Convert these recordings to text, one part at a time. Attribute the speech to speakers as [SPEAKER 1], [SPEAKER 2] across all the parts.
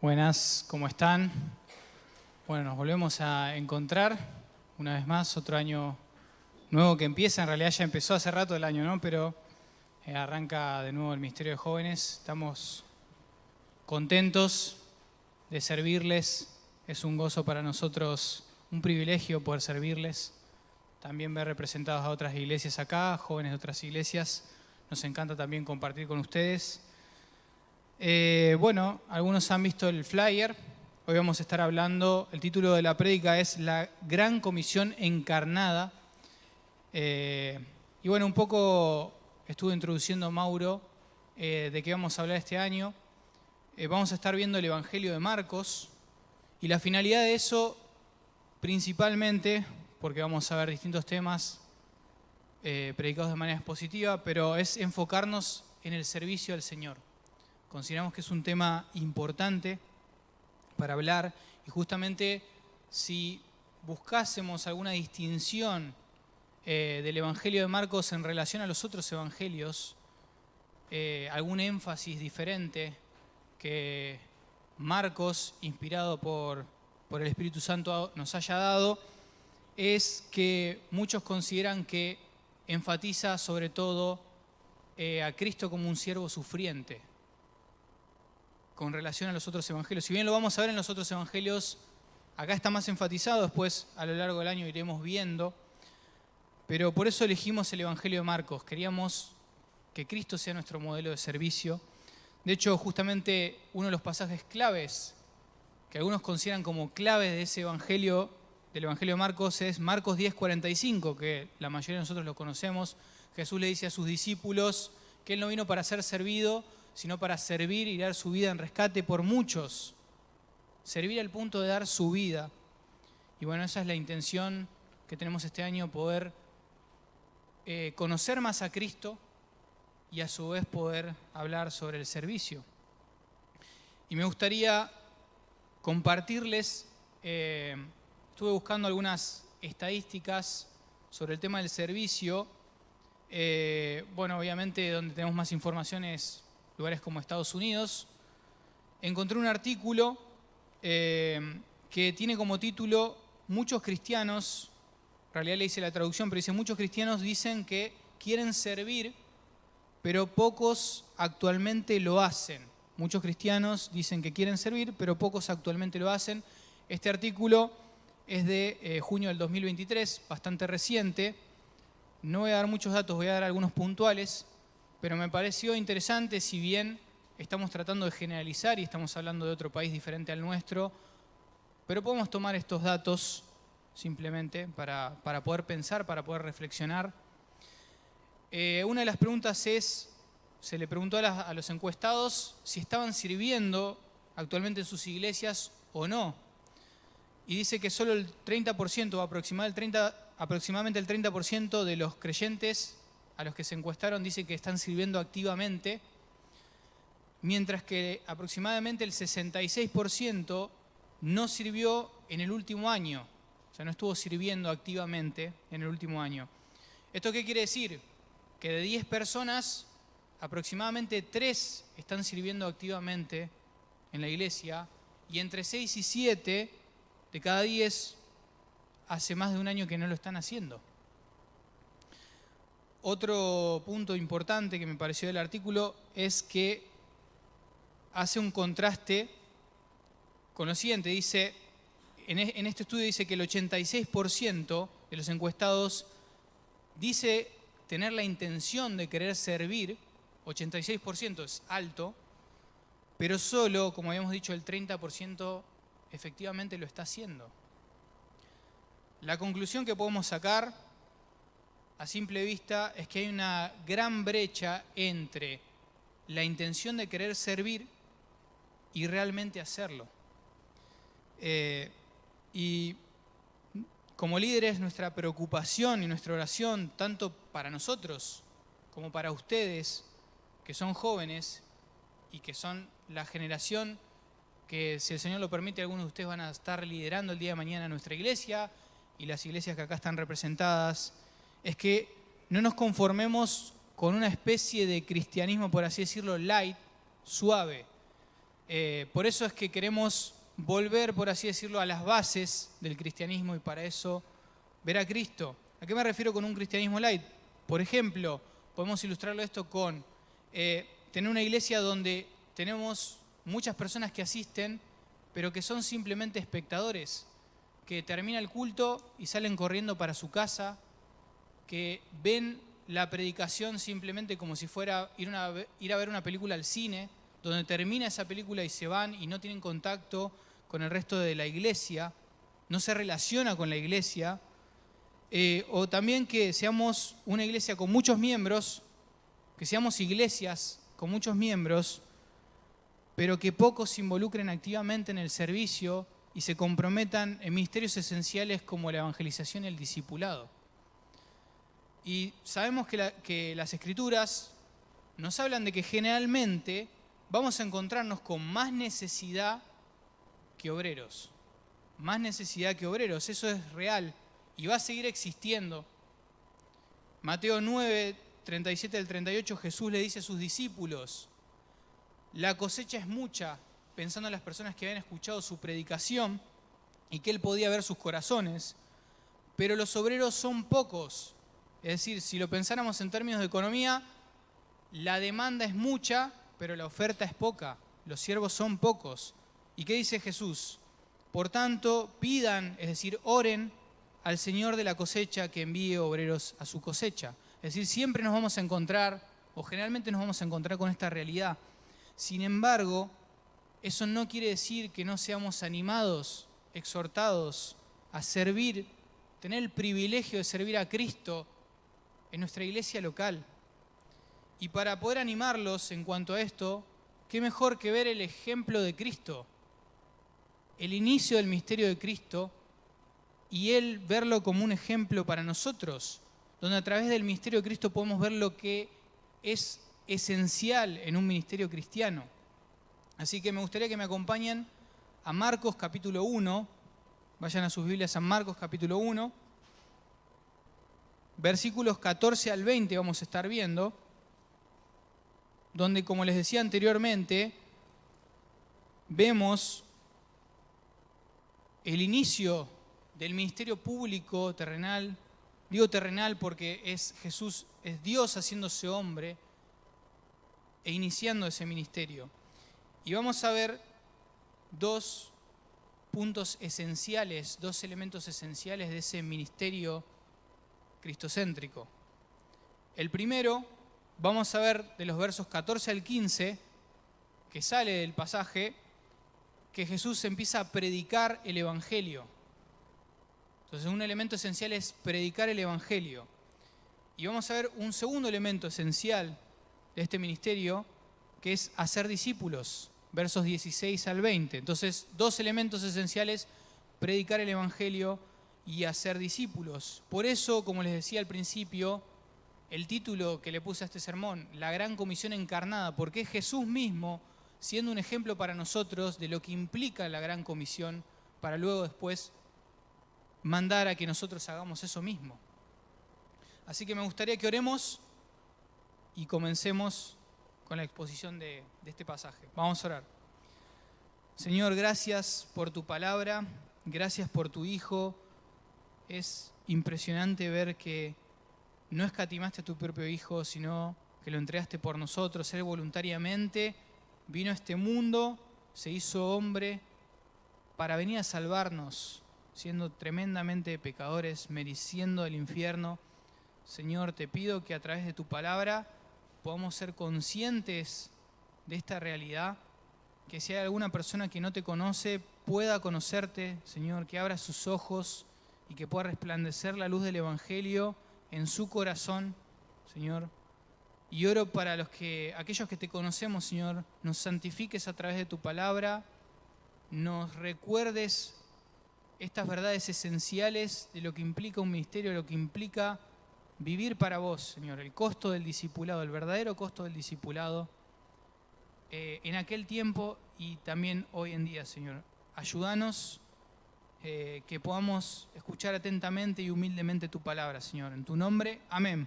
[SPEAKER 1] Buenas, ¿cómo están? Bueno, nos volvemos a encontrar una vez más, otro año nuevo que empieza. En realidad ya empezó hace rato el año, ¿no? Pero arranca de nuevo el Ministerio de Jóvenes. Estamos contentos de servirles. Es un gozo para nosotros, un privilegio poder servirles. También ver representados a otras iglesias acá, jóvenes de otras iglesias. Nos encanta también compartir con ustedes. Bueno, algunos han visto el flyer. Hoy vamos a estar hablando, el título de la prédica es La Gran Comisión Encarnada. Y bueno, un poco estuvo introduciendo Mauro de qué vamos a hablar este año. Vamos a estar viendo el Evangelio de Marcos y la finalidad de eso principalmente, porque vamos a ver distintos temas predicados de manera expositiva, pero es enfocarnos en el servicio al Señor. Consideramos que es un tema importante para hablar y justamente si buscásemos alguna distinción del Evangelio de Marcos en relación a los otros evangelios, algún énfasis diferente que Marcos, inspirado por el Espíritu Santo, nos haya dado, es que muchos consideran que enfatiza sobre todo a Cristo como un siervo sufriente con relación a los otros evangelios. Si bien lo vamos a ver en los otros evangelios, acá está más enfatizado, después a lo largo del año iremos viendo, pero por eso elegimos el Evangelio de Marcos. Queríamos que Cristo sea nuestro modelo de servicio. De hecho, justamente uno de los pasajes claves, que algunos consideran como claves de ese evangelio, del Evangelio de Marcos, es Marcos 10:45, que la mayoría de nosotros lo conocemos. Jesús le dice a sus discípulos que Él no vino para ser servido, sino para servir y dar su vida en rescate por muchos. Servir al punto de dar su vida. Y bueno, esa es la intención que tenemos este año, poder conocer más a Cristo y a su vez poder hablar sobre el servicio. Y me gustaría compartirles, estuve buscando algunas estadísticas sobre el tema del servicio. Bueno, obviamente donde tenemos más información es lugares como Estados Unidos. Encontré un artículo que tiene como título muchos cristianos, en realidad le hice la traducción, pero dice muchos cristianos dicen que quieren servir, pero pocos actualmente lo hacen. Muchos cristianos dicen que quieren servir, pero pocos actualmente lo hacen. Este artículo es de junio del 2023, bastante reciente. No voy a dar muchos datos, voy a dar algunos puntuales, pero me pareció interesante, si bien estamos tratando de generalizar y estamos hablando de otro país diferente al nuestro, pero podemos tomar estos datos simplemente para poder pensar, para poder reflexionar. Una de las preguntas es, se le preguntó a los encuestados si estaban sirviendo actualmente en sus iglesias o no. Y dice que solo el 30%, aproximadamente el 30% de los creyentes a los que se encuestaron dice que están sirviendo activamente, mientras que aproximadamente el 66% no sirvió en el último año, o sea, no estuvo sirviendo activamente en el último año. ¿Esto qué quiere decir? Que de 10 personas, aproximadamente 3 están sirviendo activamente en la iglesia, y entre 6 y 7 de cada 10 hace más de un año que no lo están haciendo. Otro punto importante que me pareció del artículo es que hace un contraste con lo siguiente. Dice, en este estudio dice que el 86% de los encuestados dice tener la intención de querer servir. 86% es alto, pero solo, como habíamos dicho, el 30% efectivamente lo está haciendo. La conclusión que podemos sacar a simple vista es que hay una gran brecha entre la intención de querer servir y realmente hacerlo. Y como líderes, nuestra preocupación y nuestra oración, tanto para nosotros como para ustedes, que son jóvenes y que son la generación que, si el Señor lo permite, algunos de ustedes van a estar liderando el día de mañana nuestra iglesia y las iglesias que acá están representadas, es que no nos conformemos con una especie de cristianismo, por así decirlo, light, suave. Por eso es que queremos volver, por así decirlo, a las bases del cristianismo y para eso ver a Cristo. ¿A qué me refiero con un cristianismo light? Por ejemplo, podemos ilustrarlo esto con tener una iglesia donde tenemos muchas personas que asisten, pero que son simplemente espectadores, que termina el culto y salen corriendo para su casa, que ven la predicación simplemente como si fuera ir a ver una película al cine, donde termina esa película y se van y no tienen contacto con el resto de la iglesia, no se relaciona con la iglesia, o también que seamos una iglesia con muchos miembros, que seamos iglesias con muchos miembros, pero que pocos se involucren activamente en el servicio y se comprometan en ministerios esenciales como la evangelización y el discipulado. Y sabemos que las Escrituras nos hablan de que generalmente vamos a encontrarnos con más necesidad que obreros. Más necesidad que obreros, eso es real y va a seguir existiendo. Mateo 9, 37 al 38, Jesús le dice a sus discípulos: la cosecha es mucha, pensando en las personas que habían escuchado su predicación y que él podía ver sus corazones, pero los obreros son pocos. Es decir, si lo pensáramos en términos de economía, la demanda es mucha, pero la oferta es poca. Los siervos son pocos. ¿Y qué dice Jesús? Por tanto, pidan, es decir, oren al Señor de la cosecha que envíe obreros a su cosecha. Es decir, siempre nos vamos a encontrar, o generalmente nos vamos a encontrar con esta realidad. Sin embargo, eso no quiere decir que no seamos animados, exhortados a servir, tener el privilegio de servir a Cristo en nuestra iglesia local. Y para poder animarlos en cuanto a esto, qué mejor que ver el ejemplo de Cristo, el inicio del misterio de Cristo, y Él verlo como un ejemplo para nosotros, donde a través del misterio de Cristo podemos ver lo que es esencial en un ministerio cristiano. Así que me gustaría que me acompañen a Marcos capítulo 1, vayan a sus Biblias a Marcos capítulo 1, versículos 14 al 20 vamos a estar viendo, donde, como les decía anteriormente, vemos el inicio del ministerio público terrenal. Digo terrenal porque es Jesús, es Dios haciéndose hombre e iniciando ese ministerio. Y vamos a ver dos puntos esenciales, dos elementos esenciales de ese ministerio cristocéntrico. El primero, vamos a ver de los versos 14 al 15, que sale del pasaje, que Jesús empieza a predicar el Evangelio. Entonces, un elemento esencial es predicar el Evangelio. Y vamos a ver un segundo elemento esencial de este ministerio, que es hacer discípulos, versos 16 al 20. Entonces, dos elementos esenciales: predicar el Evangelio y hacer discípulos. Por eso, como les decía al principio, el título que le puse a este sermón, La Gran Comisión Encarnada, porque es Jesús mismo siendo un ejemplo para nosotros de lo que implica la Gran Comisión, para luego después mandar a que nosotros hagamos eso mismo. Así que me gustaría que oremos y comencemos con la exposición de este pasaje. Vamos a orar. Señor, gracias por tu palabra, gracias por tu Hijo. Es impresionante ver que no escatimaste a tu propio Hijo, sino que lo entregaste por nosotros. Él voluntariamente vino a este mundo, se hizo hombre para venir a salvarnos, siendo tremendamente pecadores, mereciendo el infierno. Señor, te pido que a través de tu palabra podamos ser conscientes de esta realidad, que si hay alguna persona que no te conoce, pueda conocerte, Señor, que abra sus ojos y que pueda resplandecer la luz del Evangelio en su corazón, Señor. Y oro para aquellos que te conocemos, Señor, nos santifiques a través de tu palabra, nos recuerdes estas verdades esenciales de lo que implica un ministerio, de lo que implica vivir para vos, Señor, el costo del discipulado, el verdadero costo del discipulado, en aquel tiempo y también hoy en día, Señor. Ayúdanos que podamos escuchar atentamente y humildemente tu palabra, Señor. En tu nombre, amén.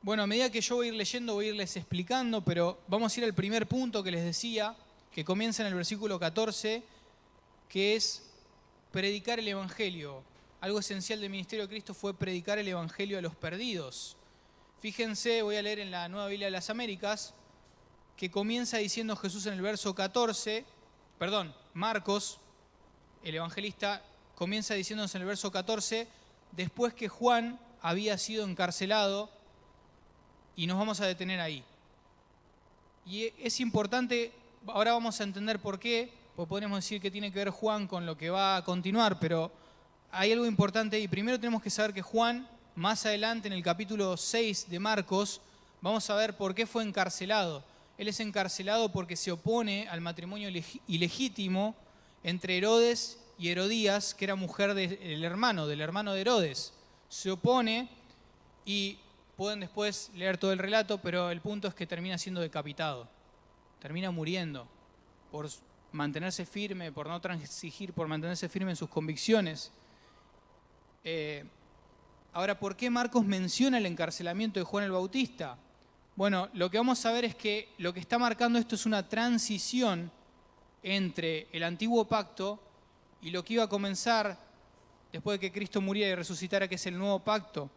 [SPEAKER 1] Bueno, a medida que yo voy a ir leyendo, voy a irles explicando, pero vamos a ir al primer punto que les decía, que comienza en el versículo 14, que es predicar el Evangelio. Algo esencial del ministerio de Cristo fue predicar el Evangelio a los perdidos. Fíjense, voy a leer en la Nueva Biblia de las Américas, que comienza diciendo Jesús en el verso 14, Marcos, el evangelista, comienza diciéndonos en el verso 14, después que Juan había sido encarcelado, y nos vamos a detener ahí. Y es importante, ahora vamos a entender por qué, porque podríamos decir que tiene que ver Juan con lo que va a continuar, pero hay algo importante y primero tenemos que saber que Juan, más adelante en el capítulo 6 de Marcos, vamos a ver por qué fue encarcelado. Él es encarcelado porque se opone al matrimonio ilegítimo entre Herodes y Herodías, que era mujer del hermano de Herodes. Se opone y pueden después leer todo el relato, pero el punto es que termina siendo decapitado. Termina muriendo por mantenerse firme, por no transigir, por mantenerse firme en sus convicciones. Ahora, ¿por qué Marcos menciona el encarcelamiento de Juan el Bautista? Bueno, lo que vamos a ver es que lo que está marcando esto es una transición entre el antiguo pacto y lo que iba a comenzar después de que Cristo muriera y resucitara, que es el nuevo pacto.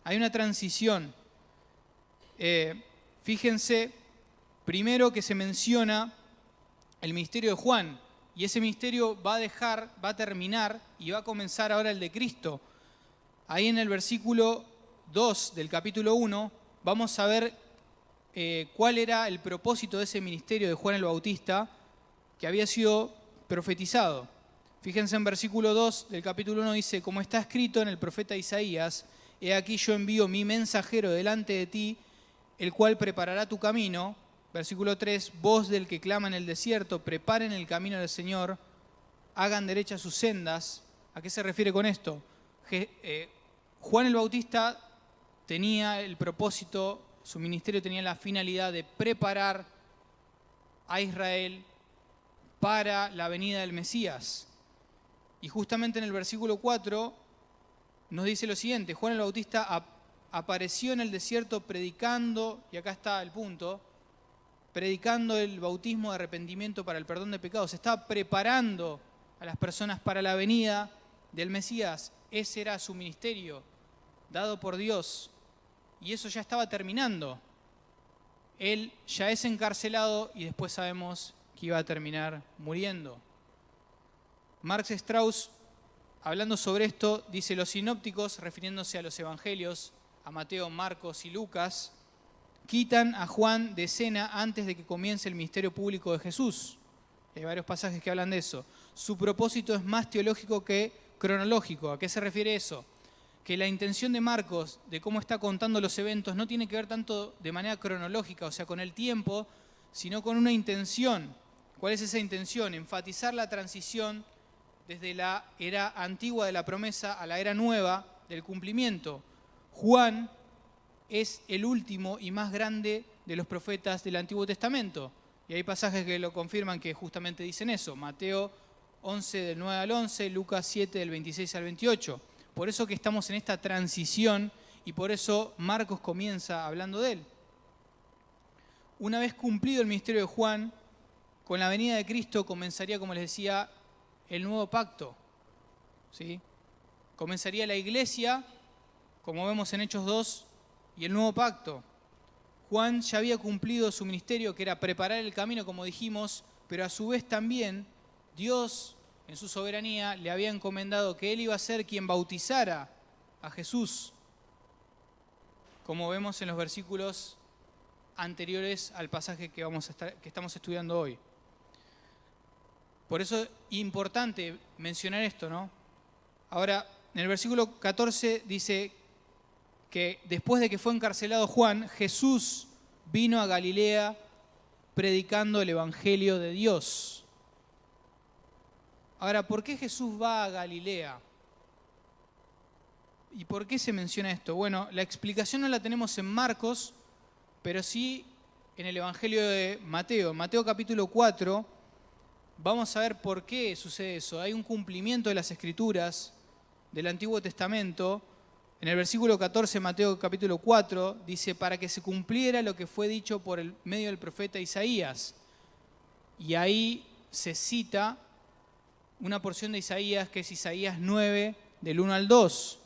[SPEAKER 1] Hay una transición. Fíjense, primero que se menciona el ministerio de Juan, y ese ministerio va a terminar y va a comenzar ahora el de Cristo. Ahí en el versículo 2 del capítulo 1 vamos a ver cuál era el propósito de ese ministerio de Juan el Bautista que había sido profetizado. Fíjense en versículo 2 del capítulo 1 dice, como está escrito en el profeta Isaías, he aquí yo envío mi mensajero delante de ti, el cual preparará tu camino. Versículo 3, voz del que clama en el desierto, preparen el camino del Señor, hagan derechas sus sendas. ¿A qué se refiere con esto? Juan el Bautista tenía el propósito, su ministerio tenía la finalidad de preparar a Israel para la venida del Mesías. Y justamente en el versículo 4 nos dice lo siguiente, Juan el Bautista apareció en el desierto predicando, y acá está el punto, predicando el bautismo de arrepentimiento para el perdón de pecados. Estaba preparando a las personas para la venida del Mesías. Ese era su ministerio, dado por Dios. Y eso ya estaba terminando. Él ya es encarcelado y después sabemos que iba a terminar muriendo. Marx Strauss, hablando sobre esto, dice: los sinópticos, refiriéndose a los evangelios, a Mateo, Marcos y Lucas, quitan a Juan de escena antes de que comience el ministerio público de Jesús. Hay varios pasajes que hablan de eso. Su propósito es más teológico que cronológico. ¿A qué se refiere eso? Que la intención de Marcos, de cómo está contando los eventos, no tiene que ver tanto de manera cronológica, o sea, con el tiempo, sino con una intención. ¿Cuál es esa intención? Enfatizar la transición desde la era antigua de la promesa a la era nueva del cumplimiento. Juan es el último y más grande de los profetas del Antiguo Testamento. Y hay pasajes que lo confirman que justamente dicen eso. Mateo 11 del 9 al 11, Lucas 7 del 26 al 28. Por eso que estamos en esta transición y por eso Marcos comienza hablando de él. Una vez cumplido el ministerio de Juan, con la venida de Cristo comenzaría, como les decía, el nuevo pacto. ¿Sí? Comenzaría la iglesia, como vemos en Hechos 2, y el nuevo pacto. Juan ya había cumplido su ministerio, que era preparar el camino, como dijimos, pero a su vez también Dios, en su soberanía, le había encomendado que él iba a ser quien bautizara a Jesús, como vemos en los versículos anteriores al pasaje que estamos estudiando hoy. Por eso es importante mencionar esto, ¿no? Ahora, en el versículo 14 dice que después de que fue encarcelado Juan, Jesús vino a Galilea predicando el Evangelio de Dios. Ahora, ¿por qué Jesús va a Galilea? ¿Y por qué se menciona esto? Bueno, la explicación no la tenemos en Marcos, pero sí en el Evangelio de Mateo. En Mateo capítulo 4 vamos a ver por qué sucede eso. Hay un cumplimiento de las Escrituras del Antiguo Testamento. En el versículo 14, Mateo capítulo 4, dice, para que se cumpliera lo que fue dicho por el medio del profeta Isaías. Y ahí se cita una porción de Isaías, que es Isaías 9, del 1 al 2,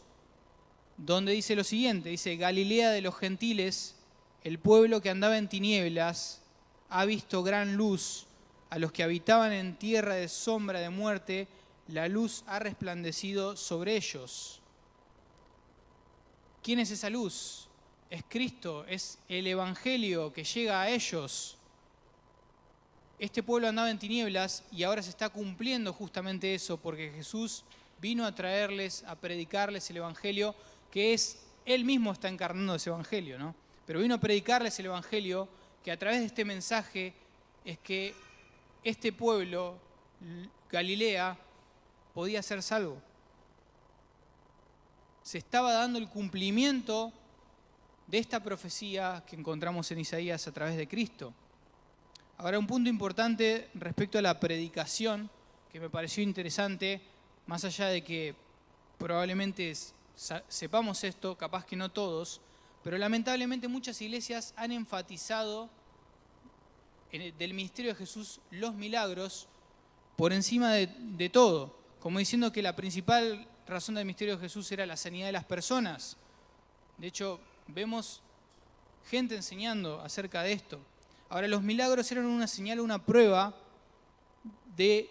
[SPEAKER 1] donde dice lo siguiente, dice: Galilea de los gentiles, el pueblo que andaba en tinieblas, ha visto gran luz. A los que habitaban en tierra de sombra de muerte, la luz ha resplandecido sobre ellos. ¿Quién es esa luz? Es Cristo, es el Evangelio que llega a ellos. Este pueblo andaba en tinieblas y ahora se está cumpliendo justamente eso, porque Jesús vino a traerles, a predicarles el Evangelio, que es, Él mismo está encarnando ese Evangelio, ¿no? Pero vino a predicarles el Evangelio, que a través de este mensaje es que este pueblo, Galilea, podía ser salvo. Se estaba dando el cumplimiento de esta profecía que encontramos en Isaías a través de Cristo. Ahora, un punto importante respecto a la predicación, que me pareció interesante, más allá de que probablemente sepamos esto, capaz que no todos, pero lamentablemente muchas iglesias han enfatizado del ministerio de Jesús los milagros por encima de todo, como diciendo que la principal razón del ministerio de Jesús era la sanidad de las personas. De hecho, vemos gente enseñando acerca de esto. Ahora, los milagros eran una señal, una prueba de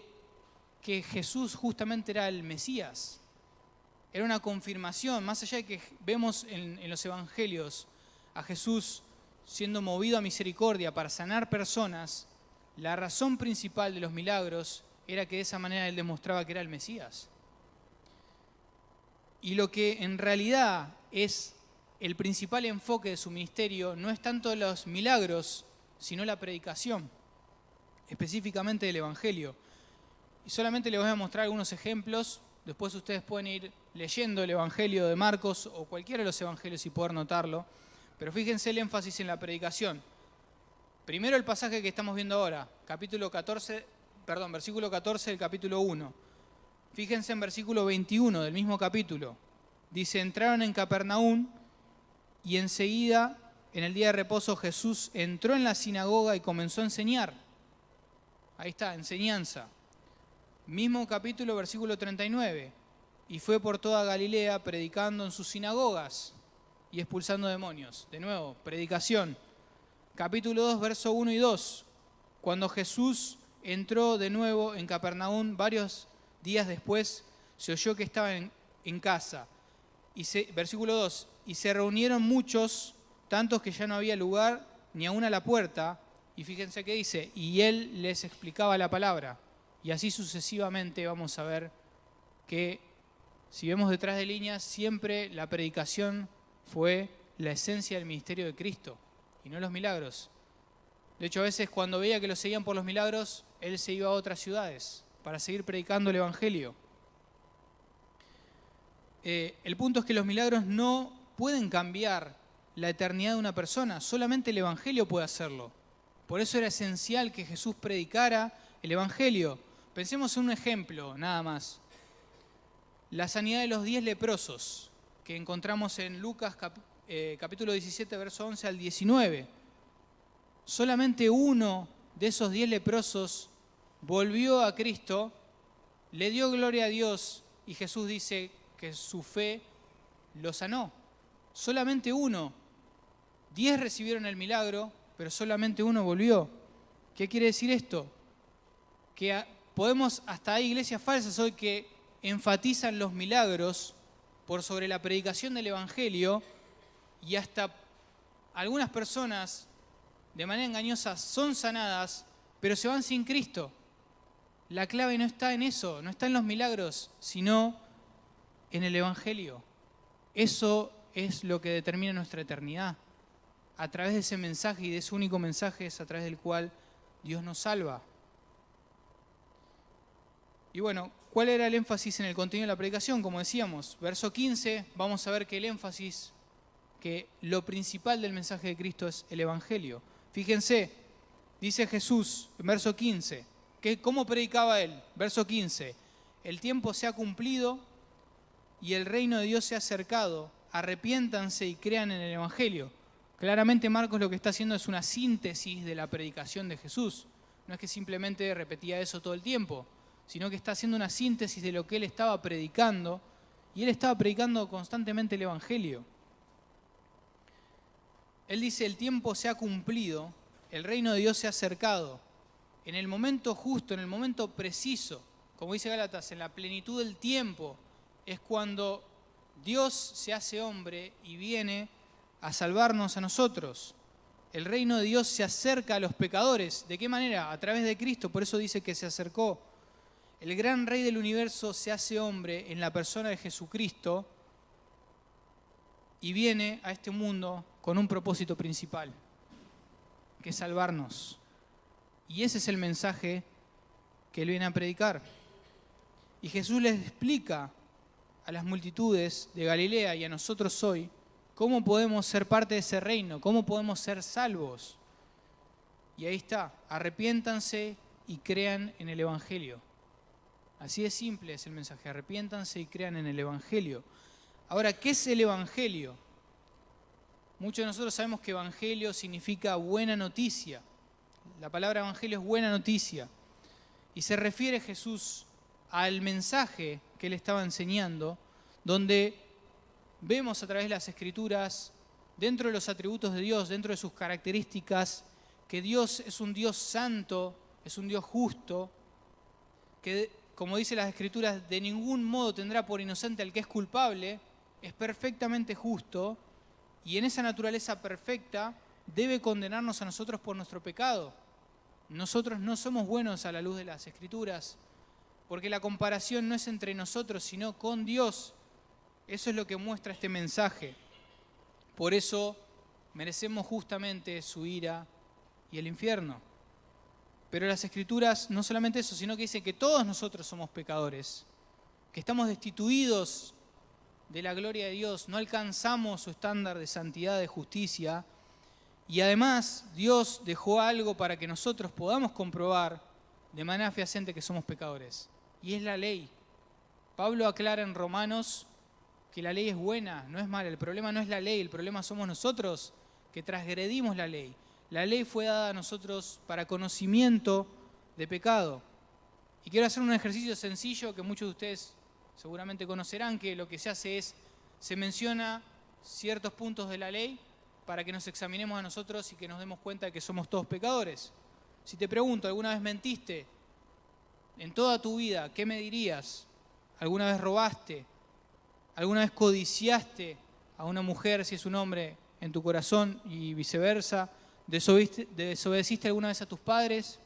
[SPEAKER 1] que Jesús justamente era el Mesías. Era una confirmación, más allá de que vemos en los evangelios a Jesús siendo movido a misericordia para sanar personas, la razón principal de los milagros era que de esa manera Él demostraba que era el Mesías. Y lo que en realidad es el principal enfoque de su ministerio no es tanto los milagros, sino la predicación, específicamente del Evangelio. Y solamente les voy a mostrar algunos ejemplos, después ustedes pueden ir leyendo el Evangelio de Marcos o cualquiera de los Evangelios y poder notarlo, pero fíjense el énfasis en la predicación. Primero el pasaje que estamos viendo ahora, versículo 14 del capítulo 1. Fíjense en versículo 21 del mismo capítulo. Dice: entraron en Capernaum y enseguida, en el día de reposo, Jesús entró en la sinagoga y comenzó a enseñar. Ahí está, enseñanza. Mismo capítulo, versículo 39. Y fue por toda Galilea predicando en sus sinagogas y expulsando demonios. De nuevo, predicación. Capítulo 2, verso 1 y 2. Cuando Jesús entró de nuevo en Capernaum, varios días después, se oyó que estaba en casa. Versículo 2. Y se reunieron muchos, tantos que ya no había lugar ni aún a la puerta. Y fíjense qué dice: y él les explicaba la palabra. Y así sucesivamente vamos a ver que, si vemos detrás de líneas, siempre la predicación fue la esencia del ministerio de Cristo y no los milagros. De hecho, a veces cuando veía que lo seguían por los milagros, él se iba a otras ciudades para seguir predicando el Evangelio. El punto es que los milagros no pueden cambiar la eternidad de una persona, solamente el Evangelio puede hacerlo. Por eso era esencial que Jesús predicara el Evangelio. Pensemos en un ejemplo, nada más. La sanidad de los 10 leprosos, que encontramos en Lucas capítulo 17, verso 11 al 19. Solamente uno de esos 10 leprosos volvió a Cristo, le dio gloria a Dios y Jesús dice que su fe lo sanó. Solamente uno. 10 recibieron el milagro, pero solamente uno volvió. ¿Qué quiere decir esto? Que hasta hay iglesias falsas hoy que enfatizan los milagros por sobre la predicación del Evangelio, y hasta algunas personas de manera engañosa son sanadas, pero se van sin Cristo. La clave no está en eso, no está en los milagros, sino en el Evangelio. Eso es lo que determina nuestra eternidad. A través de ese mensaje, y de ese único mensaje, es a través del cual Dios nos salva. Y bueno, ¿cuál era el énfasis en el contenido de la predicación? Como decíamos, verso 15, vamos a ver que el énfasis, que lo principal del mensaje de Cristo es el Evangelio. Fíjense, dice Jesús en verso 15, ¿cómo predicaba él? Verso 15, el tiempo se ha cumplido y el reino de Dios se ha acercado, arrepiéntanse y crean en el Evangelio. Claramente Marcos lo que está haciendo es una síntesis de la predicación de Jesús. no es que simplemente repetía eso todo el tiempo, sino que está haciendo una síntesis de lo que él estaba predicando, y él estaba predicando constantemente el Evangelio. Él dice, el tiempo se ha cumplido, el reino de Dios se ha acercado. En el momento justo, en el momento preciso, como dice Gálatas, en la plenitud del tiempo, es cuando Dios se hace hombre y viene a salvarnos a nosotros. El reino de Dios se acerca a los pecadores. ¿De qué manera? A través de Cristo, por eso dice que se acercó. El gran Rey del universo se hace hombre en la persona de Jesucristo y viene a este mundo con un propósito principal, que es salvarnos. Y ese es el mensaje que él viene a predicar. Y Jesús les explica a las multitudes de Galilea y a nosotros hoy cómo podemos ser parte de ese reino, cómo podemos ser salvos. Y ahí está, arrepiéntanse y crean en el Evangelio. Así de simple es el mensaje, arrepiéntanse y crean en el Evangelio. Ahora, ¿qué es el Evangelio? Muchos de nosotros sabemos que Evangelio significa buena noticia. La palabra Evangelio es buena noticia. Y se refiere Jesús al mensaje que él estaba enseñando, donde vemos a través de las Escrituras, dentro de los atributos de Dios, dentro de sus características, que Dios es un Dios santo, es un Dios justo, que, como dice las Escrituras, de ningún modo tendrá por inocente al que es culpable, es perfectamente justo, y en esa naturaleza perfecta debe condenarnos a nosotros por nuestro pecado. Nosotros no somos buenos a la luz de las Escrituras, porque la comparación no es entre nosotros, sino con Dios. Eso es lo que muestra este mensaje. Por eso merecemos justamente su ira y el infierno. Pero las Escrituras no solamente eso, sino que dicen que todos nosotros somos pecadores, que estamos destituidos de la gloria de Dios, no alcanzamos su estándar de santidad, de justicia, y además Dios dejó algo para que nosotros podamos comprobar de manera fehaciente que somos pecadores, y es la ley. Pablo aclara en Romanos que la ley es buena, no es mala. El problema no es la ley, el problema somos nosotros que transgredimos la ley. La ley fue dada a nosotros para conocimiento de pecado. Y quiero hacer un ejercicio sencillo que muchos de ustedes seguramente conocerán, que lo que se hace es, se menciona ciertos puntos de la ley para que nos examinemos a nosotros y que nos demos cuenta de que somos todos pecadores. Si te pregunto, ¿alguna vez mentiste? En toda tu vida, ¿qué me dirías? ¿Alguna vez robaste? ¿Alguna vez codiciaste a una mujer, si es un hombre, en tu corazón y viceversa? ¿Desobedeciste alguna vez a tus padres?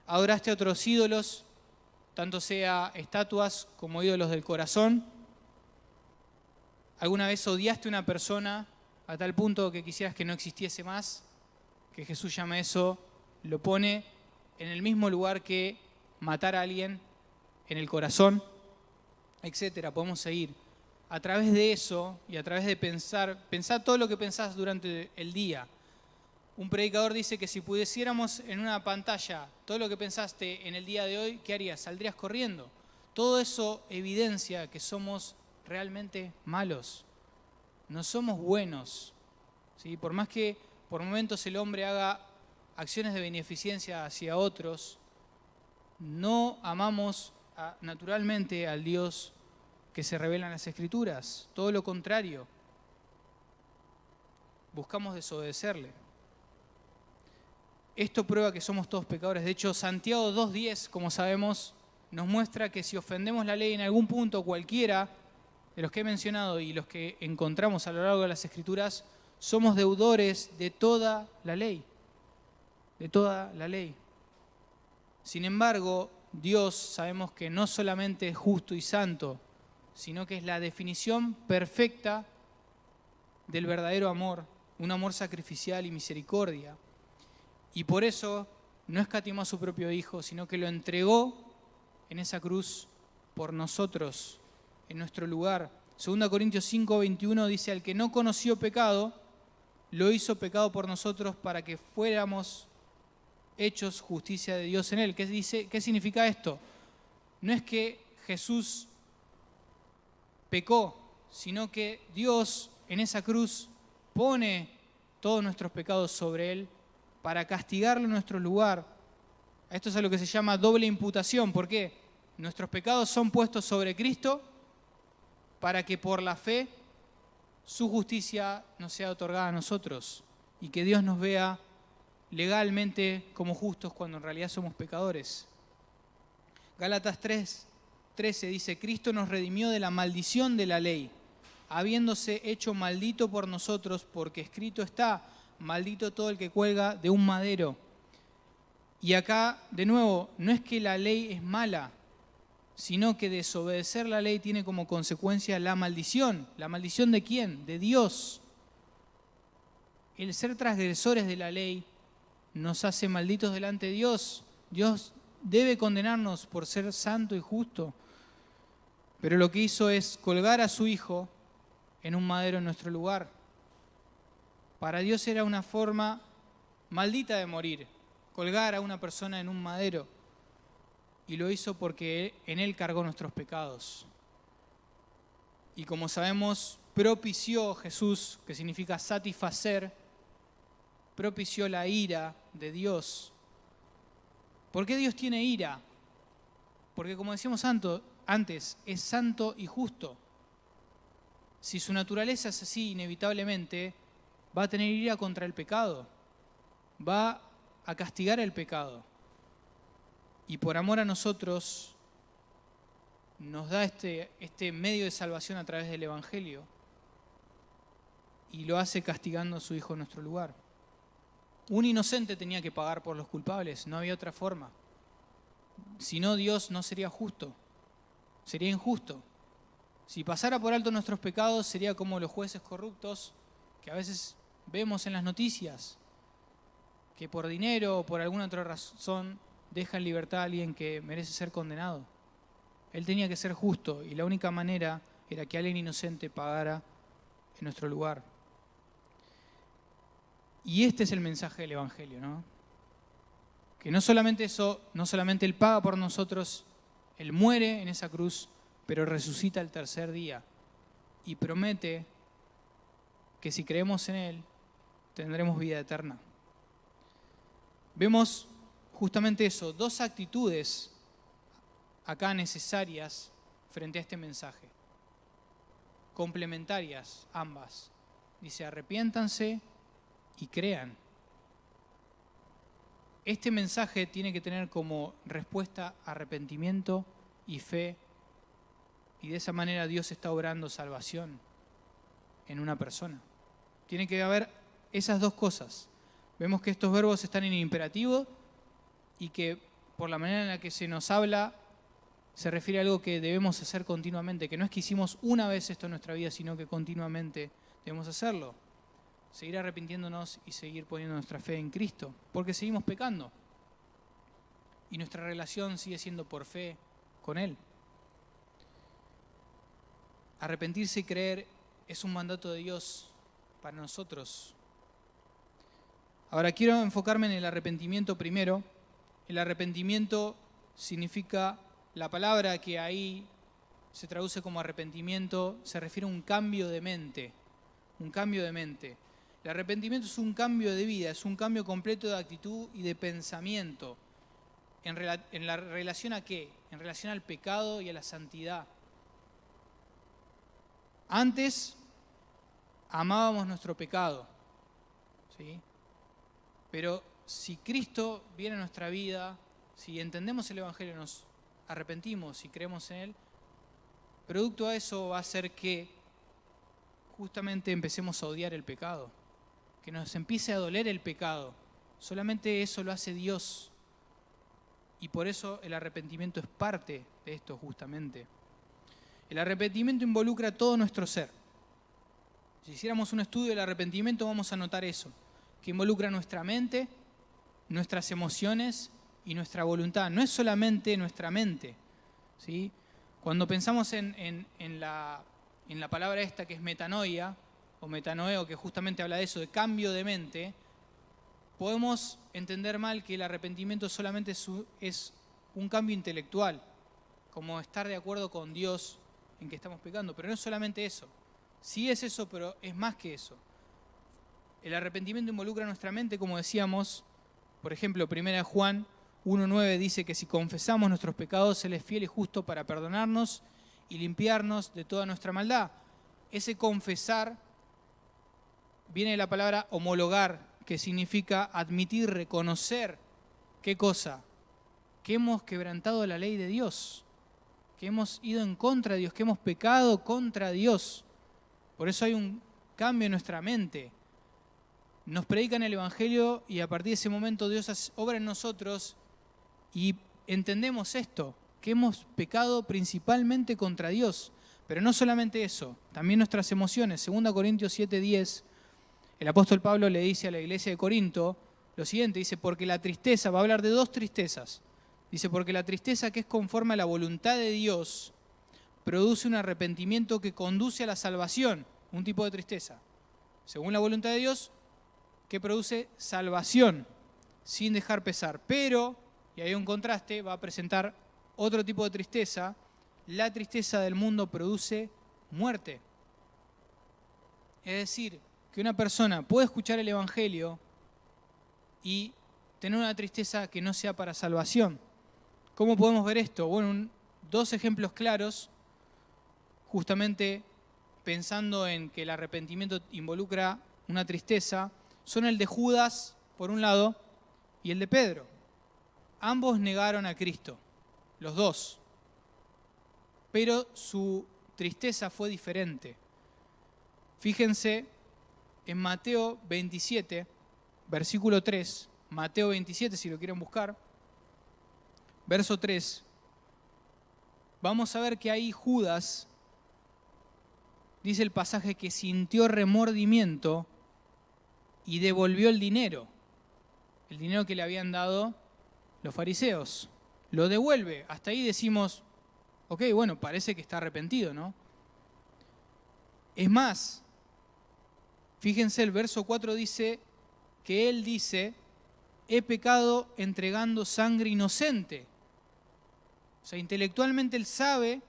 [SPEAKER 1] ¿Adoraste a otros ídolos, tanto sea estatuas como ídolos del corazón? ¿Alguna vez odiaste a una persona a tal punto que quisieras que no existiese más? Que Jesús llama eso, lo pone en el mismo lugar que matar a alguien en el corazón, etcétera. Podemos seguir. A través de eso y a través de pensar todo lo que pensás durante el día. Un predicador dice que si pusiéramos en una pantalla todo lo que pensaste en el día de hoy, ¿qué harías? Saldrías corriendo. Todo eso evidencia que somos realmente malos. No somos buenos. ¿Sí? Por más que por momentos el hombre haga acciones de beneficencia hacia otros, no amamos naturalmente al Dios que se revela en las Escrituras. Todo lo contrario. Buscamos desobedecerle. Esto prueba que somos todos pecadores. De hecho, Santiago 2:10, como sabemos, nos muestra que si ofendemos la ley en algún punto, cualquiera de los que he mencionado y los que encontramos a lo largo de las Escrituras, somos deudores de toda la ley. De toda la ley. Sin embargo, Dios sabemos que no solamente es justo y santo, sino que es la definición perfecta del verdadero amor, un amor sacrificial y misericordia. Y por eso no escatimó a su propio Hijo, sino que lo entregó en esa cruz por nosotros, en nuestro lugar. 2 Corintios 5:21 dice, al que no conoció pecado, lo hizo pecado por nosotros para que fuéramos hechos justicia de Dios en él. ¿Qué significa esto? No es que Jesús pecó, sino que Dios en esa cruz pone todos nuestros pecados sobre él para castigarlo en nuestro lugar Esto es a lo que se llama doble imputación. ¿Por qué? Nuestros pecados son puestos sobre Cristo para que por la fe su justicia nos sea otorgada a nosotros y que Dios nos vea legalmente como justos cuando en realidad somos pecadores. Gálatas 3:13 dice: Cristo nos redimió de la maldición de la ley, habiéndose hecho maldito por nosotros, porque escrito está: maldito todo el que cuelga de un madero. Y acá, de nuevo, no es que la ley es mala, sino que desobedecer la ley tiene como consecuencia la maldición. ¿La maldición de quién? De Dios. El ser transgresores de la ley nos hace malditos delante de Dios. Dios debe condenarnos por ser santo y justo. Pero lo que hizo es colgar a su Hijo en un madero en nuestro lugar. Para Dios era una forma maldita de morir, colgar a una persona en un madero. Y lo hizo porque en Él cargó nuestros pecados. Y como sabemos, propició Jesús, que significa satisfacer, propició la ira de Dios. ¿Por qué Dios tiene ira? Porque como decíamos antes, es santo y justo. Si su naturaleza es así, inevitablemente va a tener ira contra el pecado. Va a castigar el pecado. Y por amor a nosotros nos da este medio de salvación a través del Evangelio y lo hace castigando a su Hijo en nuestro lugar. Un inocente tenía que pagar por los culpables, no había otra forma. Si no, Dios no sería justo, sería injusto. Si pasara por alto nuestros pecados, sería como los jueces corruptos que a veces vemos en las noticias, que por dinero o por alguna otra razón deja en libertad a alguien que merece ser condenado. Él tenía que ser justo y la única manera era que alguien inocente pagara en nuestro lugar. Y este es el mensaje del Evangelio, ¿no? Que no solamente Él paga por nosotros, Él muere en esa cruz, pero resucita el tercer día y promete que si creemos en Él, tendremos vida eterna. Vemos justamente eso, dos actitudes acá necesarias frente a este mensaje, complementarias ambas. Dice: arrepiéntanse y crean. Este mensaje tiene que tener como respuesta arrepentimiento y fe, y de esa manera Dios está obrando salvación en una persona. Tiene que haber esas dos cosas. Vemos que estos verbos están en imperativo y que por la manera en la que se nos habla se refiere a algo que debemos hacer continuamente, que no es que hicimos una vez esto en nuestra vida, sino que continuamente debemos hacerlo. Seguir arrepintiéndonos y seguir poniendo nuestra fe en Cristo, porque seguimos pecando y nuestra relación sigue siendo por fe con Él. Arrepentirse y creer es un mandato de Dios para nosotros. Ahora quiero enfocarme en el arrepentimiento primero. El arrepentimiento significa, la palabra que ahí se traduce como arrepentimiento, se refiere a un cambio de mente. Un cambio de mente. El arrepentimiento es un cambio de vida, es un cambio completo de actitud y de pensamiento. ¿En la relación a qué? En relación al pecado y a la santidad. Antes amábamos nuestro pecado, ¿sí? Pero si Cristo viene a nuestra vida, si entendemos el Evangelio, nos arrepentimos y creemos en Él, producto de eso va a hacer que justamente empecemos a odiar el pecado, que nos empiece a doler el pecado. Solamente eso lo hace Dios. Y por eso el arrepentimiento es parte de esto justamente. El arrepentimiento involucra todo nuestro ser. Si hiciéramos un estudio del arrepentimiento vamos a notar eso, que involucra nuestra mente, nuestras emociones y nuestra voluntad. No es solamente nuestra mente, ¿sí? Cuando pensamos en la palabra esta que es metanoia, o metanoeo, que justamente habla de eso, de cambio de mente, podemos entender mal que el arrepentimiento solamente es un cambio intelectual, como estar de acuerdo con Dios en que estamos pecando, pero no es solamente eso. Sí es eso, pero es más que eso. El arrepentimiento involucra nuestra mente, como decíamos, por ejemplo, 1 Juan 1:9 dice que si confesamos nuestros pecados, Él es fiel y justo para perdonarnos y limpiarnos de toda nuestra maldad. Ese confesar viene de la palabra homologar, que significa admitir, reconocer. ¿Qué cosa? Que hemos quebrantado la ley de Dios, que hemos ido en contra de Dios, que hemos pecado contra Dios. Por eso hay un cambio en nuestra mente. Nos predican el Evangelio y a partir de ese momento Dios obra en nosotros y entendemos esto, que hemos pecado principalmente contra Dios. Pero no solamente eso, también nuestras emociones. 2 Corintios 7:10, el apóstol Pablo le dice a la iglesia de Corinto lo siguiente, dice, porque la tristeza, va a hablar de dos tristezas. Dice, porque la tristeza que es conforme a la voluntad de Dios produce un arrepentimiento que conduce a la salvación, un tipo de tristeza. Según la voluntad de Dios, que produce salvación, sin dejar pesar. Pero, y hay un contraste, va a presentar otro tipo de tristeza. La tristeza del mundo produce muerte. Es decir, que una persona puede escuchar el Evangelio y tener una tristeza que no sea para salvación. ¿Cómo podemos ver esto? Bueno, dos ejemplos claros, justamente pensando en que el arrepentimiento involucra una tristeza, son el de Judas, por un lado, y el de Pedro. Ambos negaron a Cristo, los dos, pero su tristeza fue diferente. Fíjense en Mateo 27, versículo 3, Mateo 27, si lo quieren buscar, verso 3, vamos a ver que ahí Judas, dice el pasaje, que sintió remordimiento y devolvió el dinero que le habían dado los fariseos. Lo devuelve. Hasta ahí decimos, ok, bueno, parece que está arrepentido, ¿no? Es más, fíjense, el verso 4 dice que él dice, he pecado entregando sangre inocente. O sea, intelectualmente él sabe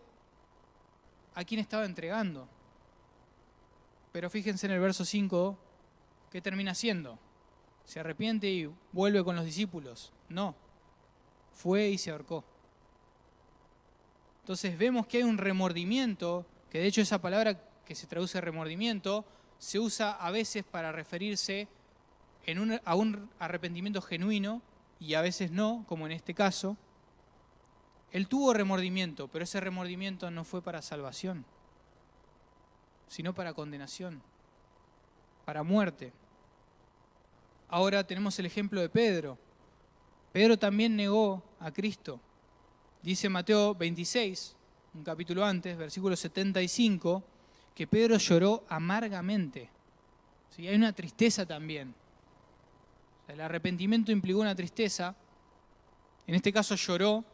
[SPEAKER 1] a quién estaba entregando. Pero fíjense en el verso 5, ¿qué termina haciendo? ¿Se arrepiente y vuelve con los discípulos? No, fue y se ahorcó. Entonces vemos que hay un remordimiento, que de hecho esa palabra que se traduce remordimiento se usa a veces para referirse a un arrepentimiento genuino y a veces no, como en este caso. Él tuvo remordimiento, pero ese remordimiento no fue para salvación, sino para condenación, para muerte. Ahora tenemos el ejemplo de Pedro. Pedro también negó a Cristo. Dice Mateo 26, un capítulo antes, versículo 75, que Pedro lloró amargamente. ¿Sí? Hay una tristeza también. El arrepentimiento implicó una tristeza. En este caso lloró.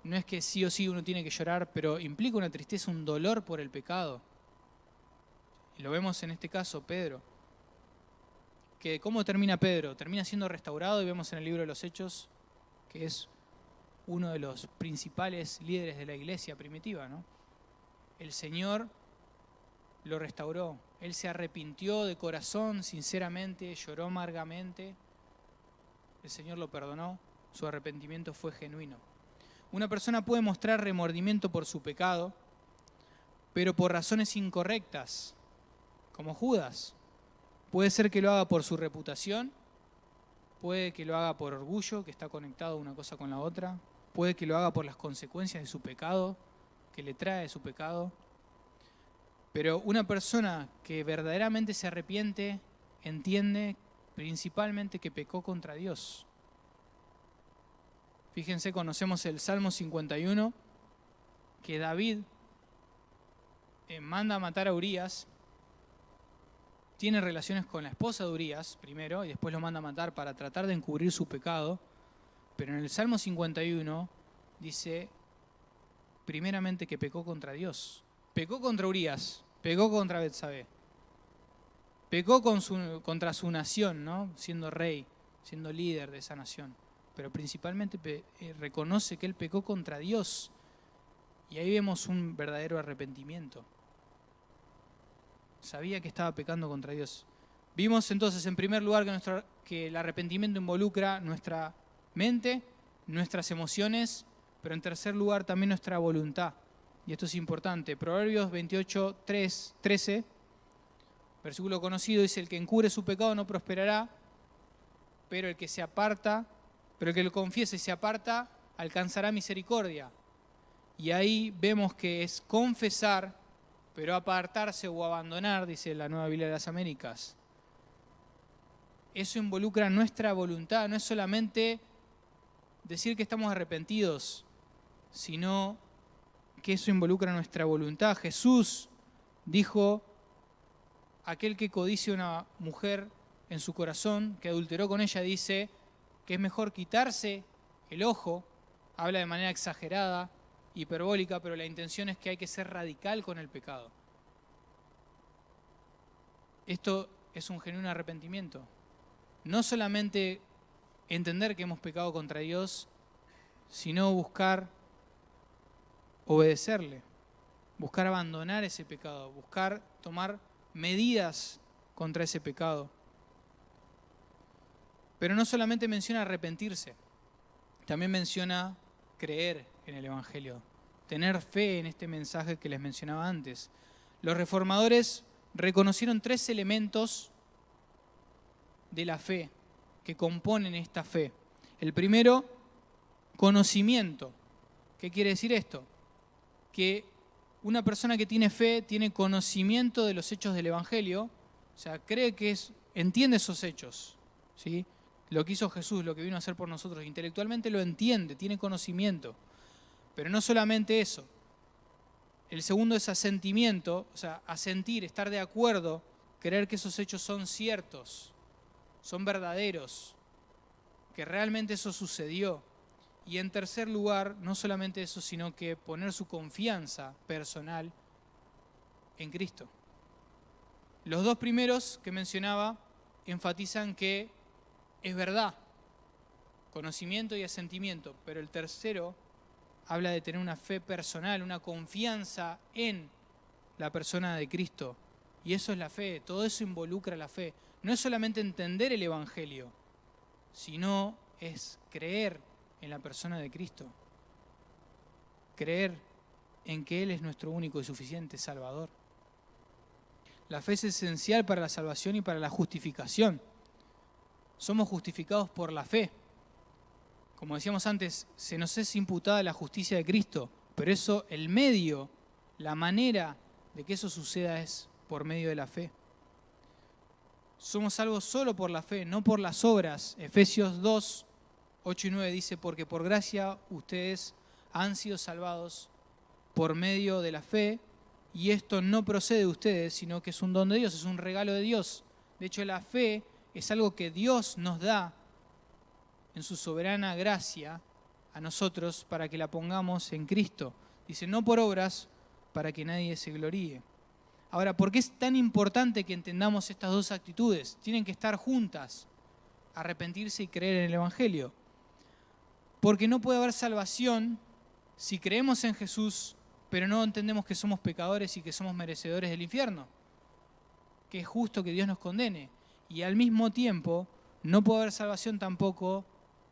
[SPEAKER 1] No es que sí o sí uno tiene que llorar, pero implica una tristeza, un dolor por el pecado. Y lo vemos en este caso, Pedro. Que ¿cómo termina Pedro? Termina siendo restaurado y vemos en el libro de los Hechos que es uno de los principales líderes de la iglesia primitiva, ¿no? El Señor lo restauró. Él se arrepintió de corazón, sinceramente, lloró amargamente. El Señor lo perdonó. Su arrepentimiento fue genuino. Una persona puede mostrar remordimiento por su pecado, pero por razones incorrectas, como Judas. Puede ser que lo haga por su reputación, puede que lo haga por orgullo, que está conectado una cosa con la otra, puede que lo haga por las consecuencias de su pecado, que le trae su pecado. Pero una persona que verdaderamente se arrepiente, entiende principalmente que pecó contra Dios. Fíjense, conocemos el Salmo 51, que David manda a matar a Urías, tiene relaciones con la esposa de Urías primero y después lo manda a matar para tratar de encubrir su pecado. Pero en el Salmo 51 dice primeramente que pecó contra Dios. Pecó contra Urías, pecó contra Betsabé, pecó contra su nación, ¿no? Siendo rey, siendo líder de esa nación. Pero principalmente reconoce que él pecó contra Dios. Y ahí vemos un verdadero arrepentimiento. Sabía que estaba pecando contra Dios. Vimos entonces en primer lugar que el arrepentimiento involucra nuestra mente, nuestras emociones, pero en tercer lugar también nuestra voluntad. Y esto es importante. Proverbios 28, 13, versículo conocido, dice: el que encubre su pecado no prosperará, pero el que lo confiese y se aparta, alcanzará misericordia. Y ahí vemos que es confesar, pero apartarse o abandonar, dice la Nueva Biblia de las Américas. Eso involucra nuestra voluntad, no es solamente decir que estamos arrepentidos, sino que eso involucra nuestra voluntad. Jesús dijo: aquel que codicia a una mujer en su corazón, que adulteró con ella, dice que es mejor quitarse el ojo. Habla de manera exagerada, hiperbólica, pero la intención es que hay que ser radical con el pecado. Esto es un genuino arrepentimiento. No solamente entender que hemos pecado contra Dios, sino buscar obedecerle, buscar abandonar ese pecado, buscar tomar medidas contra ese pecado. Pero no solamente menciona arrepentirse, también menciona creer en el Evangelio, tener fe en este mensaje que les mencionaba antes. Los reformadores reconocieron 3 elementos de la fe que componen esta fe. El primero, conocimiento. ¿Qué quiere decir esto? Que una persona que tiene fe tiene conocimiento de los hechos del Evangelio, o sea, cree que entiende esos hechos, ¿sí? Lo que hizo Jesús, lo que vino a hacer por nosotros, intelectualmente lo entiende, tiene conocimiento. Pero no solamente eso. El segundo es asentimiento, o sea, asentir, estar de acuerdo, creer que esos hechos son ciertos, son verdaderos, que realmente eso sucedió. Y en tercer lugar, no solamente eso, sino que poner su confianza personal en Cristo. Los 2 primeros que mencionaba enfatizan que es verdad, conocimiento y asentimiento, pero el tercero habla de tener una fe personal, una confianza en la persona de Cristo. Y eso es la fe, todo eso involucra la fe. No es solamente entender el Evangelio, sino es creer en la persona de Cristo. Creer en que Él es nuestro único y suficiente Salvador. La fe es esencial para la salvación y para la justificación. Somos justificados por la fe. Como decíamos antes, se nos es imputada la justicia de Cristo, pero eso, el medio, la manera de que eso suceda es por medio de la fe. Somos salvos solo por la fe, no por las obras. Efesios 2, 8 y 9 dice: porque por gracia ustedes han sido salvados por medio de la fe, y esto no procede de ustedes, sino que es un don de Dios, es un regalo de Dios. De hecho, la fe es algo que Dios nos da en su soberana gracia a nosotros para que la pongamos en Cristo. Dice: no por obras, para que nadie se gloríe. Ahora, ¿por qué es tan importante que entendamos estas 2 actitudes? Tienen que estar juntas, arrepentirse y creer en el Evangelio. Porque no puede haber salvación si creemos en Jesús, pero no entendemos que somos pecadores y que somos merecedores del infierno, que es justo que Dios nos condene. Y al mismo tiempo, no puede haber salvación tampoco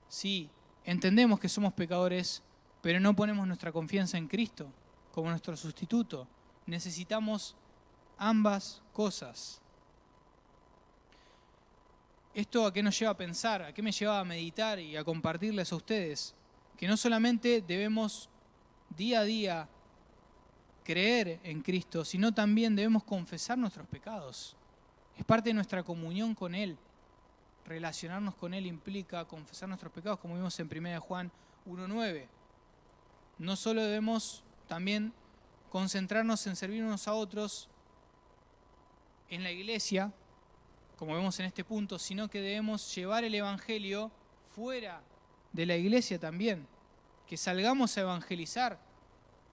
[SPEAKER 1] si entendemos que somos pecadores, pero no ponemos nuestra confianza en Cristo como nuestro sustituto. Necesitamos ambas cosas. ¿Esto a qué nos lleva a pensar? ¿A qué me lleva a meditar y a compartirles a ustedes? Que no solamente debemos día a día creer en Cristo, sino también debemos confesar nuestros pecados. Es parte de nuestra comunión con Él. Relacionarnos con Él implica confesar nuestros pecados, como vimos en 1 Juan 1:9. No solo debemos también concentrarnos en servir unos a otros en la iglesia, como vemos en este punto, sino que debemos llevar el Evangelio fuera de la iglesia también. Que salgamos a evangelizar.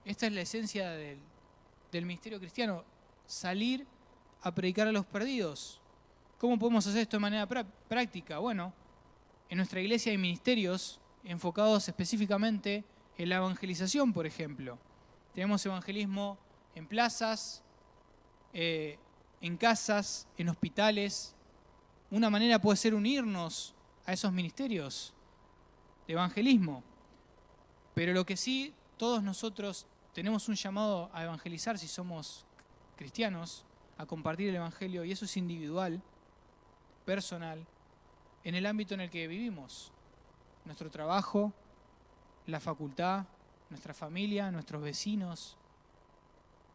[SPEAKER 1] Esta es la esencia del ministerio cristiano, salir a predicar a los perdidos. ¿Cómo podemos hacer esto de manera práctica? Bueno, en nuestra iglesia hay ministerios enfocados específicamente en la evangelización, por ejemplo. Tenemos evangelismo en plazas, en casas, en hospitales. Una manera puede ser unirnos a esos ministerios. de evangelismo. Pero lo que sí, todos nosotros tenemos un llamado a evangelizar si somos cristianos, a compartir el evangelio, y eso es individual, personal, en el ámbito en el que vivimos. Nuestro trabajo, la facultad, nuestra familia, nuestros vecinos.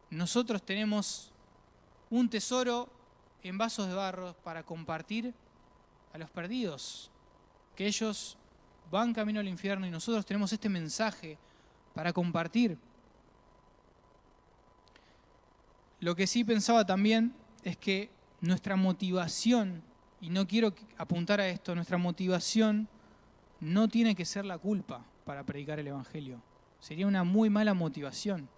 [SPEAKER 1] Nosotros tenemos un tesoro en vasos de barro para compartir a los perdidos, que ellos van camino al infierno y nosotros tenemos este mensaje para compartir. Lo que sí pensaba también es que nuestra motivación, y no quiero apuntar a esto, nuestra motivación no tiene que ser la culpa para predicar el evangelio. Sería una muy mala motivación.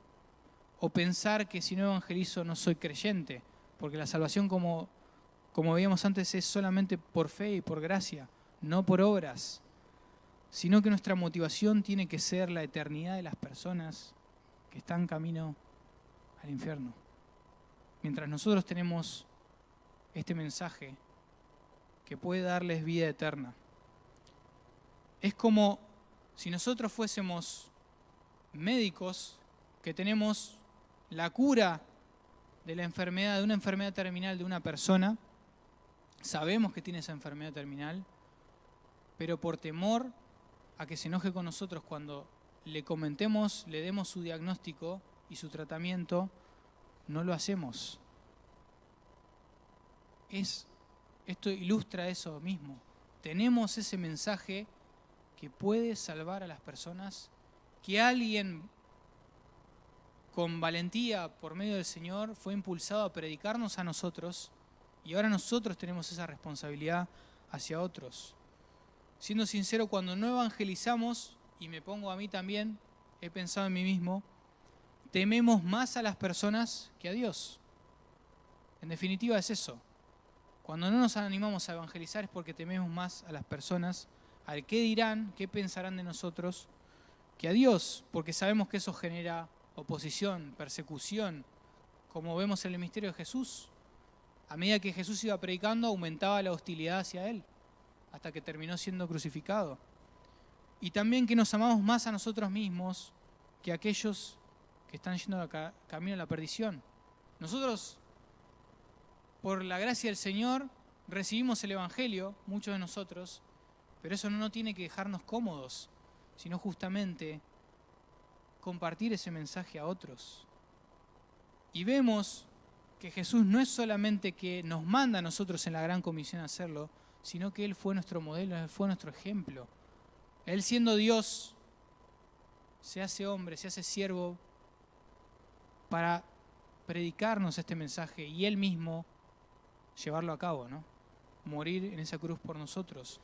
[SPEAKER 1] O pensar que si no evangelizo no soy creyente, porque la salvación, como veíamos antes, es solamente por fe y por gracia, no por obras, sino que nuestra motivación tiene que ser la eternidad de las personas que están camino al infierno. Mientras nosotros tenemos este mensaje que puede darles vida eterna. Es como si nosotros fuésemos médicos que tenemos la cura de la enfermedad, de una enfermedad terminal de una persona. Sabemos que tiene esa enfermedad terminal, pero por temor a que se enoje con nosotros cuando le comentemos, le demos su diagnóstico y su tratamiento, no lo hacemos. Esto ilustra eso mismo. Tenemos ese mensaje que puede salvar a las personas, que alguien con valentía por medio del Señor fue impulsado a predicarnos a nosotros, y ahora nosotros tenemos esa responsabilidad hacia otros. Siendo sincero, cuando no evangelizamos, y me pongo a mí también, he pensado en mí mismo, tememos más a las personas que a Dios. En definitiva es eso. Cuando no nos animamos a evangelizar es porque tememos más a las personas, al qué dirán, qué pensarán de nosotros, que a Dios, porque sabemos que eso genera oposición, persecución, como vemos en el misterio de Jesús. A medida que Jesús iba predicando, aumentaba la hostilidad hacia Él, hasta que terminó siendo crucificado. Y también que nos amamos más a nosotros mismos que a aquellos que están yendo camino a la perdición. Nosotros, por la gracia del Señor, recibimos el Evangelio, muchos de nosotros, pero eso no tiene que dejarnos cómodos, sino justamente compartir ese mensaje a otros. Y vemos que Jesús no es solamente que nos manda a nosotros en la gran comisión a hacerlo, sino que Él fue nuestro modelo, Él fue nuestro ejemplo. Él, siendo Dios, se hace hombre, se hace siervo para predicarnos este mensaje y Él mismo llevarlo a cabo, ¿no? Morir en esa cruz por nosotros.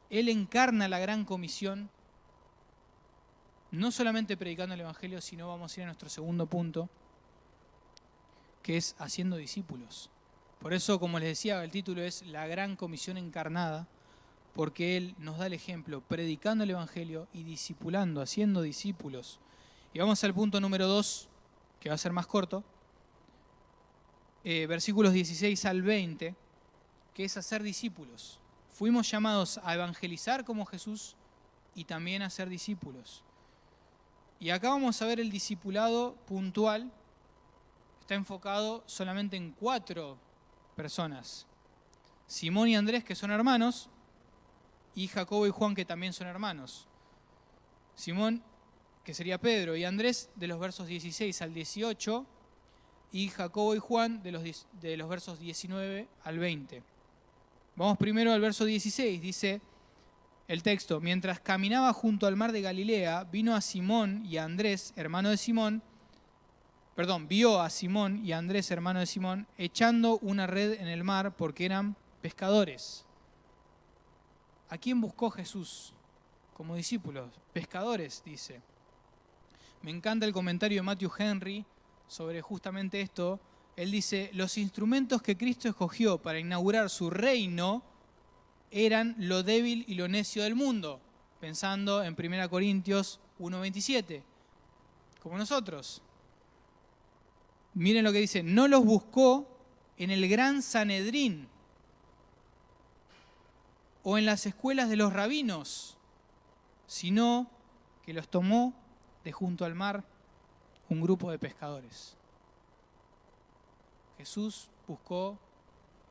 [SPEAKER 1] Él encarna la gran comisión, no solamente predicando el Evangelio, sino vamos a ir a nuestro segundo punto, que es haciendo discípulos. Por eso, como les decía, el título es La Gran Comisión Encarnada, porque Él nos da el ejemplo, predicando el Evangelio y discipulando, haciendo discípulos. Y vamos al punto número 2, que va a ser más corto, versículos 16 al 20, que es hacer discípulos. Fuimos llamados a evangelizar como Jesús y también a ser discípulos. Y acá vamos a ver el discipulado puntual. Está enfocado solamente en 4 personas. Simón y Andrés, que son hermanos, y Jacobo y Juan, que también son hermanos. Simón, que sería Pedro, y Andrés, de los versos 16 al 18, y Jacobo y Juan, de los versos 19 al 20. Vamos primero al verso 16, dice el texto: mientras caminaba junto al mar de Galilea, vio a Simón y Andrés, hermano de Simón, echando una red en el mar porque eran pescadores. ¿A quién buscó Jesús como discípulos? Pescadores, dice. Me encanta el comentario de Matthew Henry sobre justamente esto. Él dice: los instrumentos que Cristo escogió para inaugurar su reino eran lo débil y lo necio del mundo, pensando en 1 Corintios 1:27, como nosotros. Miren lo que dice: no los buscó en el gran Sanedrín o en las escuelas de los rabinos, sino que los tomó de junto al mar un grupo de pescadores. Jesús buscó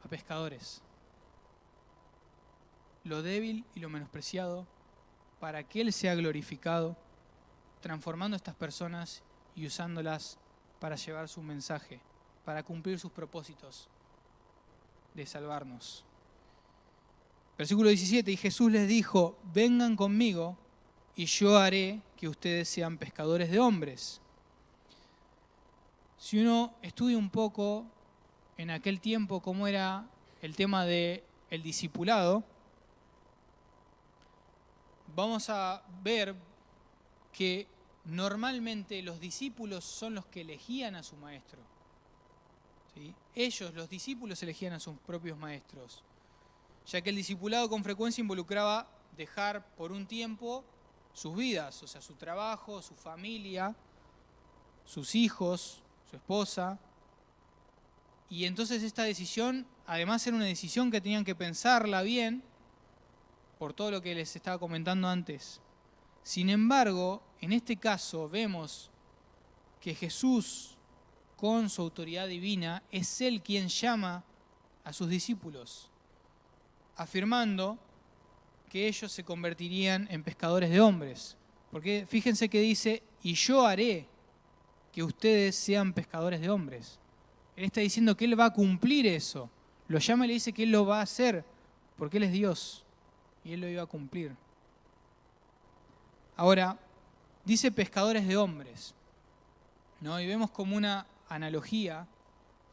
[SPEAKER 1] a pescadores, lo débil y lo menospreciado, para que Él sea glorificado, transformando a estas personas y usándolas para llevar su mensaje, para cumplir sus propósitos de salvarnos. Versículo 17, y Jesús les dijo, vengan conmigo y yo haré que ustedes sean pescadores de hombres. Si uno estudia un poco en aquel tiempo cómo era el tema del discipulado, vamos a ver que normalmente los discípulos son los que elegían a su maestro. ¿Sí? Ellos, los discípulos, elegían a sus propios maestros, ya que el discipulado con frecuencia involucraba dejar por un tiempo sus vidas, o sea, su trabajo, su familia, sus hijos, su esposa. Y entonces esta decisión, además era una decisión que tenían que pensarla bien, por todo lo que les estaba comentando antes. Sin embargo, en este caso vemos que Jesús, con su autoridad divina, es Él quien llama a sus discípulos, afirmando que ellos se convertirían en pescadores de hombres. Porque fíjense que dice, y yo haré que ustedes sean pescadores de hombres. Él está diciendo que Él va a cumplir eso. Lo llama y le dice que Él lo va a hacer, porque Él es Dios y Él lo iba a cumplir. Ahora, dice pescadores de hombres, ¿no? Y vemos como una analogía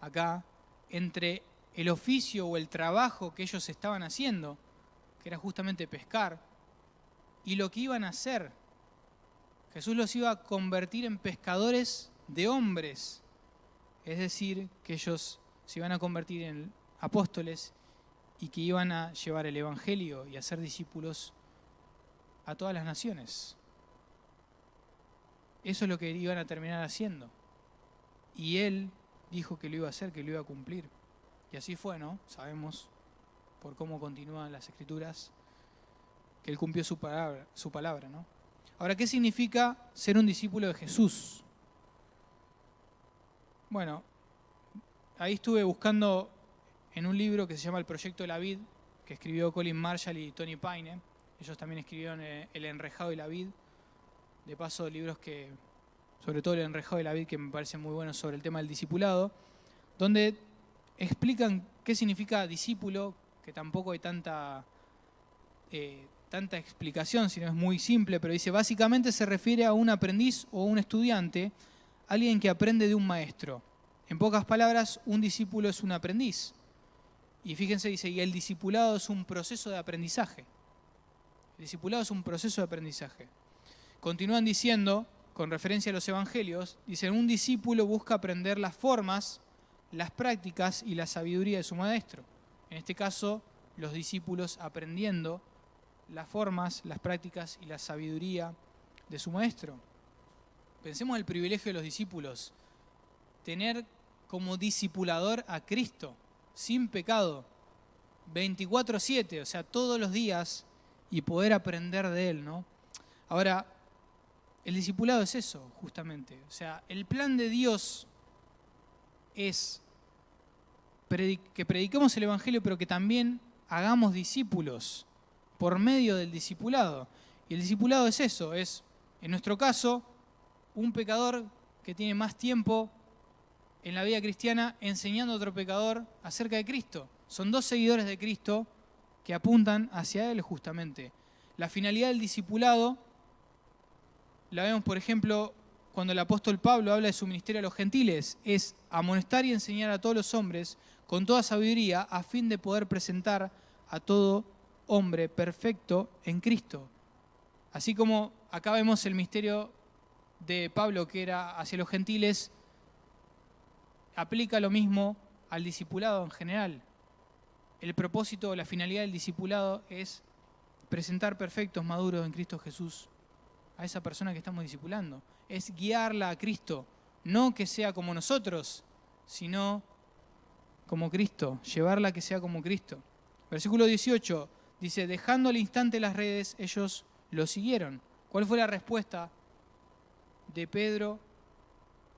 [SPEAKER 1] acá entre el oficio o el trabajo que ellos estaban haciendo, que era justamente pescar, y lo que iban a hacer. Jesús los iba a convertir en pescadores de hombres, es decir, que ellos se iban a convertir en apóstoles y que iban a llevar el evangelio y a ser discípulos a todas las naciones. Eso es lo que iban a terminar haciendo. Y Él dijo que lo iba a hacer, que lo iba a cumplir. Y así fue, ¿no? Sabemos por cómo continúan las Escrituras que Él cumplió su palabra, ¿no? Ahora, ¿qué significa ser un discípulo de Jesús? Bueno, ahí estuve buscando en un libro que se llama El Proyecto de la Vid, que escribió Colin Marshall y Tony Paine. Ellos también escribieron El Enrejado y la Vid. De paso, libros que, sobre todo El Enrejado y la Vid, que me parecen muy buenos sobre el tema del discipulado, donde explican qué significa discípulo, que tampoco hay tanta explicación, sino es muy simple, pero dice, básicamente se refiere a un aprendiz o un estudiante, alguien que aprende de un maestro. En pocas palabras, un discípulo es un aprendiz. Y fíjense, dice, y el discipulado es un proceso de aprendizaje. El discipulado es un proceso de aprendizaje. Continúan diciendo, con referencia a los evangelios, dicen, un discípulo busca aprender las formas, las prácticas y la sabiduría de su maestro. En este caso, los discípulos aprendiendo las formas, las prácticas y la sabiduría de su maestro. Pensemos en el privilegio de los discípulos, tener como discipulador a Cristo, sin pecado, 24/7, o sea, todos los días, y poder aprender de Él, ¿no? Ahora, el discipulado es eso, justamente. O sea, el plan de Dios es que prediquemos el Evangelio, pero que también hagamos discípulos por medio del discipulado. Y el discipulado es eso, es, en nuestro caso, un pecador que tiene más tiempo en la vida cristiana enseñando a otro pecador acerca de Cristo. Son dos seguidores de Cristo que apuntan hacia Él justamente. La finalidad del discipulado la vemos, por ejemplo, cuando el apóstol Pablo habla de su ministerio a los gentiles, es amonestar y enseñar a todos los hombres con toda sabiduría a fin de poder presentar a todo hombre perfecto en Cristo. Así como acá vemos el misterio de Pablo que era hacia los gentiles, aplica lo mismo al discipulado en general. El propósito, la finalidad del discipulado es presentar perfectos, maduros en Cristo Jesús a esa persona que estamos discipulando. Es guiarla a Cristo, no que sea como nosotros, sino como Cristo, llevarla a que sea como Cristo. Versículo 18 dice, dejando al instante las redes, ellos lo siguieron. ¿Cuál fue la respuesta de Pedro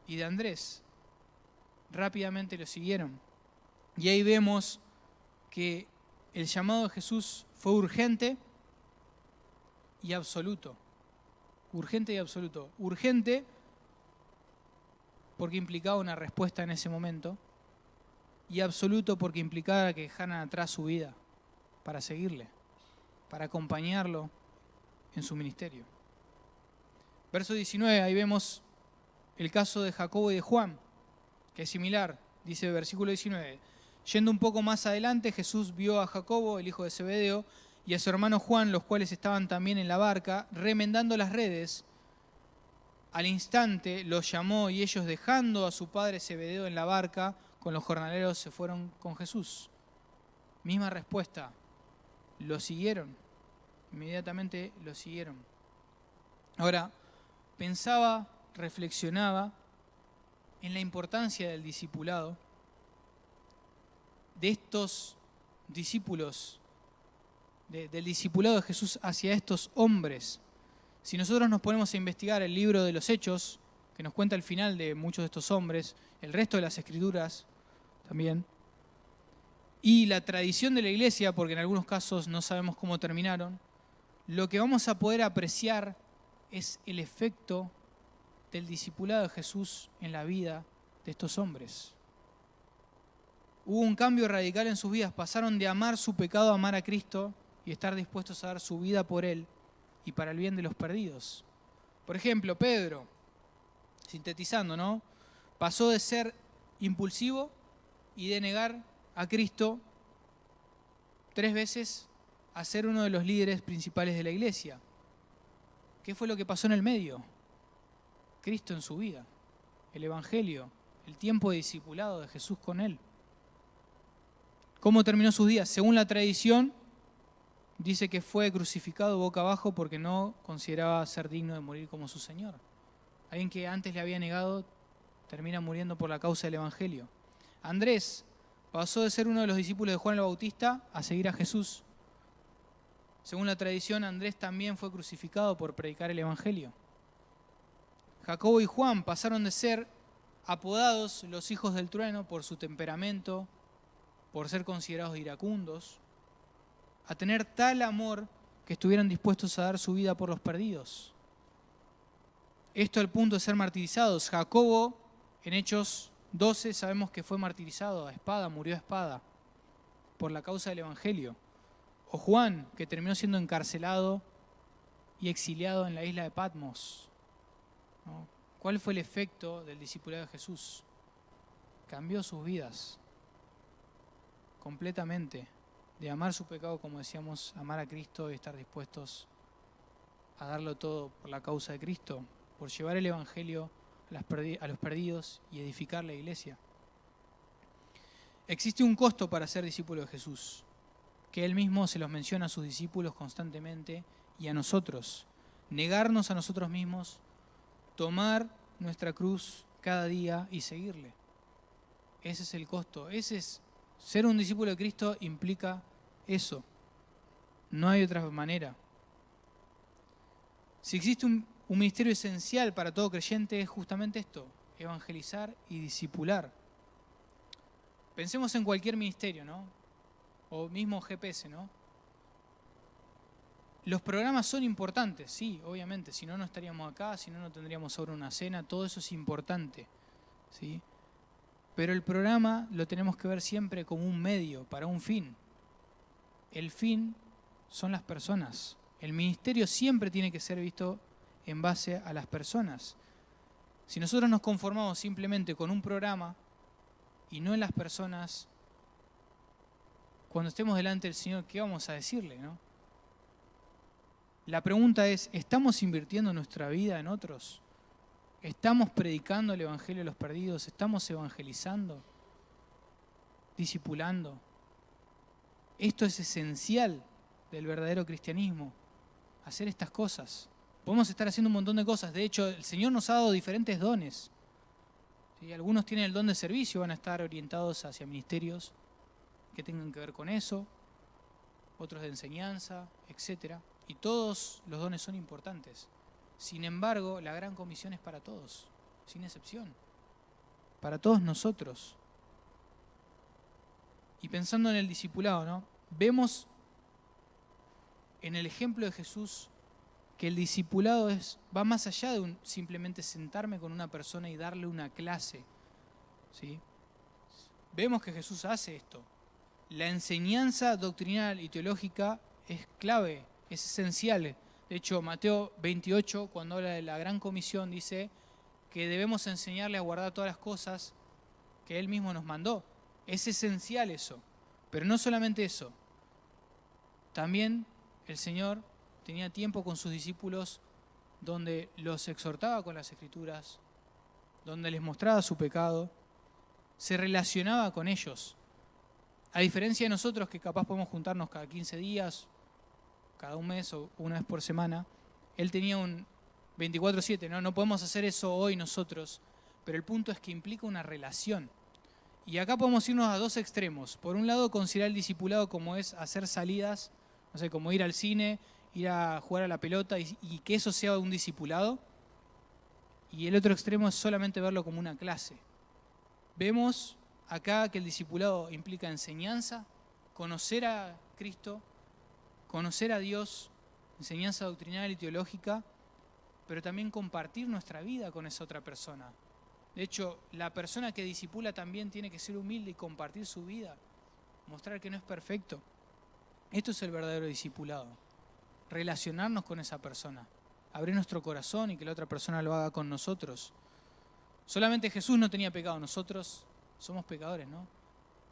[SPEAKER 1] y de Andrés? Rápidamente lo siguieron. Y ahí vemos que el llamado de Jesús fue urgente y absoluto. Urgente y absoluto. Urgente porque implicaba una respuesta en ese momento, y absoluto porque implicaba que dejaran atrás su vida para seguirle, para acompañarlo en su ministerio. Verso 19, ahí vemos el caso de Jacobo y de Juan, que es similar. Dice el versículo 19, yendo un poco más adelante, Jesús vio a Jacobo, el hijo de Zebedeo, y a su hermano Juan, los cuales estaban también en la barca, remendando las redes. Al instante los llamó, y ellos, dejando a su padre Zebedeo en la barca con los jornaleros, se fueron con Jesús. Misma respuesta, lo siguieron. Inmediatamente lo siguieron. Ahora, pensaba, reflexionaba en la importancia del discipulado, de estos discípulos, del discipulado de Jesús hacia estos hombres. Si nosotros nos ponemos a investigar el libro de los Hechos, que nos cuenta el final de muchos de estos hombres, el resto de las Escrituras también, y la tradición de la iglesia, porque en algunos casos no sabemos cómo terminaron, lo que vamos a poder apreciar es el efecto del discipulado de Jesús en la vida de estos hombres. Hubo un cambio radical en sus vidas, pasaron de amar su pecado a amar a Cristo y estar dispuestos a dar su vida por Él y para el bien de los perdidos. Por ejemplo, Pedro, sintetizando, ¿no? Pasó de ser impulsivo y de negar a Cristo 3 veces a ser uno de los líderes principales de la iglesia. ¿Qué fue lo que pasó en el medio? Cristo en su vida, el Evangelio, el tiempo de discipulado de Jesús con él. ¿Cómo terminó sus días? Según la tradición, dice que fue crucificado boca abajo porque no consideraba ser digno de morir como su Señor. Alguien que antes le había negado termina muriendo por la causa del Evangelio. Andrés pasó de ser uno de los discípulos de Juan el Bautista a seguir a Jesús. Según la tradición, Andrés también fue crucificado por predicar el Evangelio. Jacobo y Juan pasaron de ser apodados los hijos del trueno por su temperamento, por ser considerados iracundos, a tener tal amor que estuvieran dispuestos a dar su vida por los perdidos. Esto al punto de ser martirizados. Jacobo, en Hechos 12, sabemos que fue martirizado a espada, murió a espada, por la causa del Evangelio. O Juan, que terminó siendo encarcelado y exiliado en la isla de Patmos, ¿no? ¿Cuál fue el efecto del discipulado de Jesús? Cambió sus vidas completamente, de amar su pecado, como decíamos, amar a Cristo y estar dispuestos a darlo todo por la causa de Cristo, por llevar el Evangelio a los perdidos y edificar la iglesia. Existe un costo para ser discípulo de Jesús, que Él mismo se los menciona a sus discípulos constantemente y a nosotros. Negarnos a nosotros mismos, tomar nuestra cruz cada día y seguirle. Ese es el costo. Ser un discípulo de Cristo implica eso. No hay otra manera. Si existe un ministerio esencial para todo creyente, es justamente esto: evangelizar y discipular. Pensemos en cualquier ministerio, ¿no? O mismo GPS, ¿no? Los programas son importantes, sí, obviamente. Si no, no estaríamos acá, si no, no tendríamos ahora una cena. Todo eso es importante, ¿sí? Pero el programa lo tenemos que ver siempre como un medio para un fin. El fin son las personas. El ministerio siempre tiene que ser visto en base a las personas. Si nosotros nos conformamos simplemente con un programa y no en las personas, cuando estemos delante del Señor, ¿qué vamos a decirle, no? La pregunta es, ¿estamos invirtiendo nuestra vida en otros? ¿Estamos predicando el Evangelio a los perdidos? ¿Estamos evangelizando? ¿Discipulando? Esto es esencial del verdadero cristianismo, hacer estas cosas. Podemos estar haciendo un montón de cosas. De hecho, el Señor nos ha dado diferentes dones. ¿Sí? Algunos tienen el don de servicio, van a estar orientados hacia ministerios que tengan que ver con eso. Otros de enseñanza, etc. y todos los dones son importantes. Sin embargo, la gran comisión es para todos, sin excepción, para todos nosotros. Y pensando en el discipulado, ¿no? Vemos en el ejemplo de Jesús que el discipulado va más allá de simplemente sentarme con una persona y darle una clase, ¿sí? Vemos que Jesús hace esto. La enseñanza doctrinal y teológica es clave, es esencial. De hecho, Mateo 28, cuando habla de la gran comisión, dice que debemos enseñarle a guardar todas las cosas que Él mismo nos mandó. Es esencial eso. Pero no solamente eso. También el Señor tenía tiempo con sus discípulos donde los exhortaba con las Escrituras, donde les mostraba su pecado, se relacionaba con ellos. A diferencia de nosotros, que capaz podemos juntarnos cada 15 días, cada un mes o una vez por semana, Él tenía un 24/7, ¿no? No podemos hacer eso hoy nosotros, pero el punto es que implica una relación. Y acá podemos irnos a dos extremos. Por un lado, considerar el discipulado como es hacer salidas, no sé, como ir al cine, ir a jugar a la pelota y que eso sea un discipulado. Y el otro extremo es solamente verlo como una clase. Vemos acá que el discipulado implica enseñanza, conocer a Cristo, conocer a Dios, enseñanza doctrinal y teológica, pero también compartir nuestra vida con esa otra persona. De hecho, la persona que discipula también tiene que ser humilde y compartir su vida, mostrar que no es perfecto. Esto es el verdadero discipulado, relacionarnos con esa persona, abrir nuestro corazón y que la otra persona lo haga con nosotros. Solamente Jesús no tenía pecado, nosotros somos pecadores, ¿no?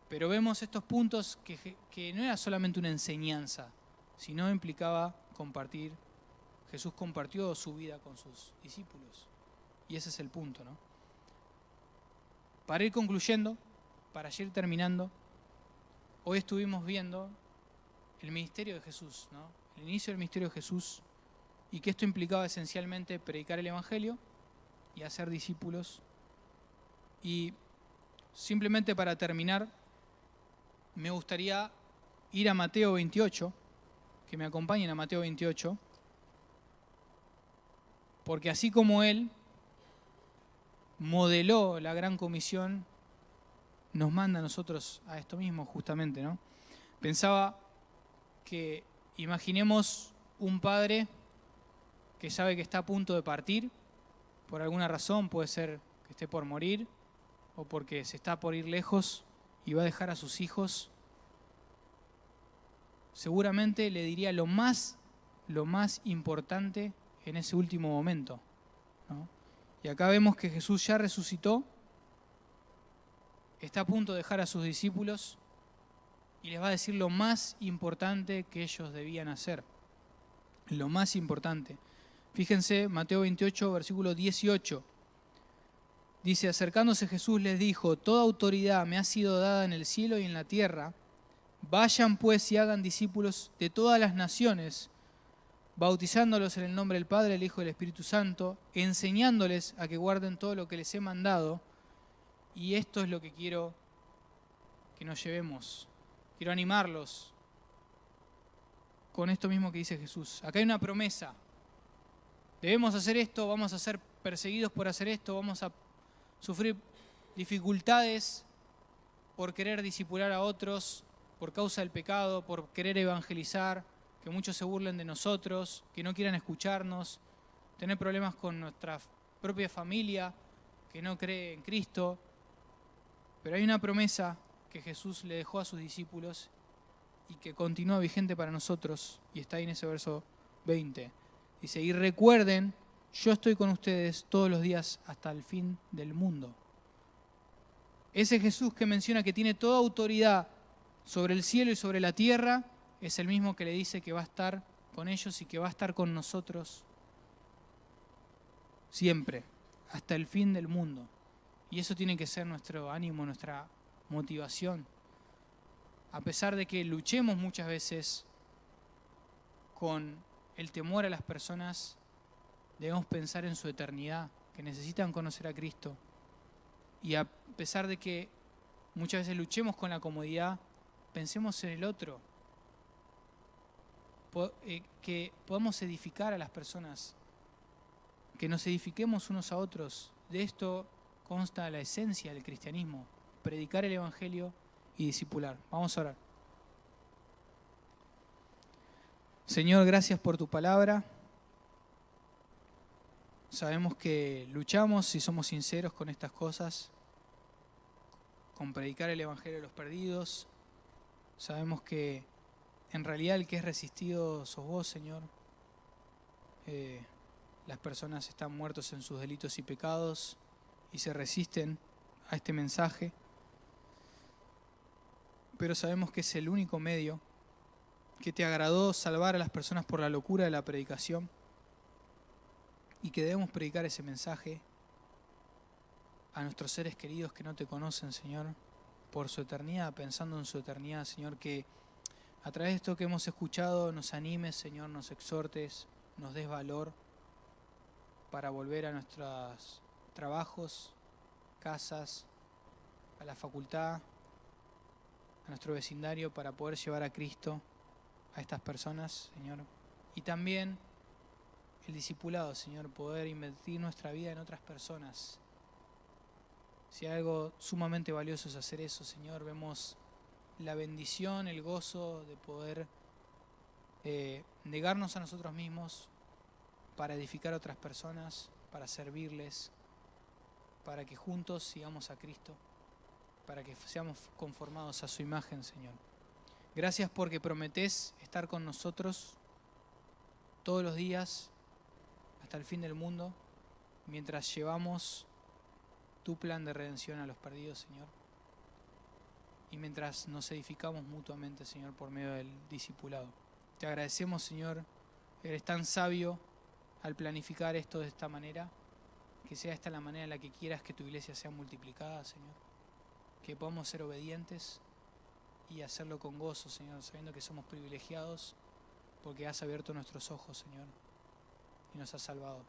[SPEAKER 1] Pero vemos estos puntos que no era solamente una enseñanza, sino implicaba compartir. Jesús compartió su vida con sus discípulos. Y ese es el punto, ¿no? Para ir concluyendo, para ir terminando, hoy estuvimos viendo el ministerio de Jesús, ¿no? El inicio del ministerio de Jesús, y que esto implicaba esencialmente predicar el Evangelio y hacer discípulos. Y simplemente para terminar, me gustaría ir a Mateo 28, que me acompañen a Mateo 28, porque así como Él modeló la gran comisión, nos manda a nosotros a esto mismo justamente, ¿no? Pensaba que imaginemos un padre que sabe que está a punto de partir, por alguna razón, puede ser que esté por morir, o porque se está por ir lejos y va a dejar a sus hijos. Seguramente le diría lo más importante en ese último momento, ¿no? Y acá vemos que Jesús ya resucitó, está a punto de dejar a sus discípulos y les va a decir lo más importante que ellos debían hacer. Lo más importante. Fíjense, Mateo 28, versículo 18. Dice, acercándose Jesús les dijo, toda autoridad me ha sido dada en el cielo y en la tierra. Vayan pues y hagan discípulos de todas las naciones, bautizándolos en el nombre del Padre, del Hijo y del Espíritu Santo, enseñándoles a que guarden todo lo que les he mandado. Y esto es lo que quiero que nos llevemos. Quiero animarlos con esto mismo que dice Jesús. Acá hay una promesa. Debemos hacer esto, vamos a ser perseguidos por hacer esto, vamos a sufrir dificultades por querer discipular a otros, por causa del pecado, por querer evangelizar, que muchos se burlen de nosotros, que no quieran escucharnos, tener problemas con nuestra propia familia, que no cree en Cristo. Pero hay una promesa que Jesús le dejó a sus discípulos y que continúa vigente para nosotros, y está ahí en ese verso 20. Dice, y recuerden, yo estoy con ustedes todos los días hasta el fin del mundo. Ese Jesús que menciona que tiene toda autoridad sobre el cielo y sobre la tierra, es el mismo que le dice que va a estar con ellos y que va a estar con nosotros siempre, hasta el fin del mundo. Y eso tiene que ser nuestro ánimo, nuestra motivación. A pesar de que luchemos muchas veces con el temor a las personas, debemos pensar en su eternidad, que necesitan conocer a Cristo. Y a pesar de que muchas veces luchemos con la comodidad, pensemos en el otro. que podamos edificar a las personas, que nos edifiquemos unos a otros. De esto consta la esencia del cristianismo: predicar el Evangelio y discipular. Vamos a orar. Señor, gracias por tu palabra. Sabemos que luchamos, si somos sinceros, con estas cosas, con predicar el Evangelio a los perdidos. Sabemos que en realidad el que es resistido sos vos, Señor. Las personas están muertos en sus delitos y pecados y se resisten a este mensaje. Pero sabemos que es el único medio, que te agradó salvar a las personas por la locura de la predicación y que debemos predicar ese mensaje a nuestros seres queridos que no te conocen, Señor, por su eternidad, pensando en su eternidad, Señor, que a través de esto que hemos escuchado nos animes, Señor, nos exhortes, nos des valor para volver a nuestros trabajos, casas, a la facultad, a nuestro vecindario, para poder llevar a Cristo a estas personas, Señor. Y también el discipulado, Señor, poder invertir nuestra vida en otras personas. Si algo sumamente valioso es hacer eso, Señor, vemos la bendición, el gozo de poder negarnos a nosotros mismos para edificar a otras personas, para servirles, para que juntos sigamos a Cristo, para que seamos conformados a su imagen, Señor. Gracias porque prometés estar con nosotros todos los días hasta el fin del mundo, mientras llevamos tu plan de redención a los perdidos, Señor, y mientras nos edificamos mutuamente, Señor, por medio del discipulado. Te agradecemos, Señor, eres tan sabio al planificar esto de esta manera, que sea esta la manera en la que quieras que tu iglesia sea multiplicada, Señor, que podamos ser obedientes y hacerlo con gozo, Señor, sabiendo que somos privilegiados porque has abierto nuestros ojos, Señor, y nos has salvado.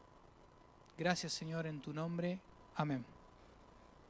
[SPEAKER 1] Gracias, Señor, en tu nombre. Amén.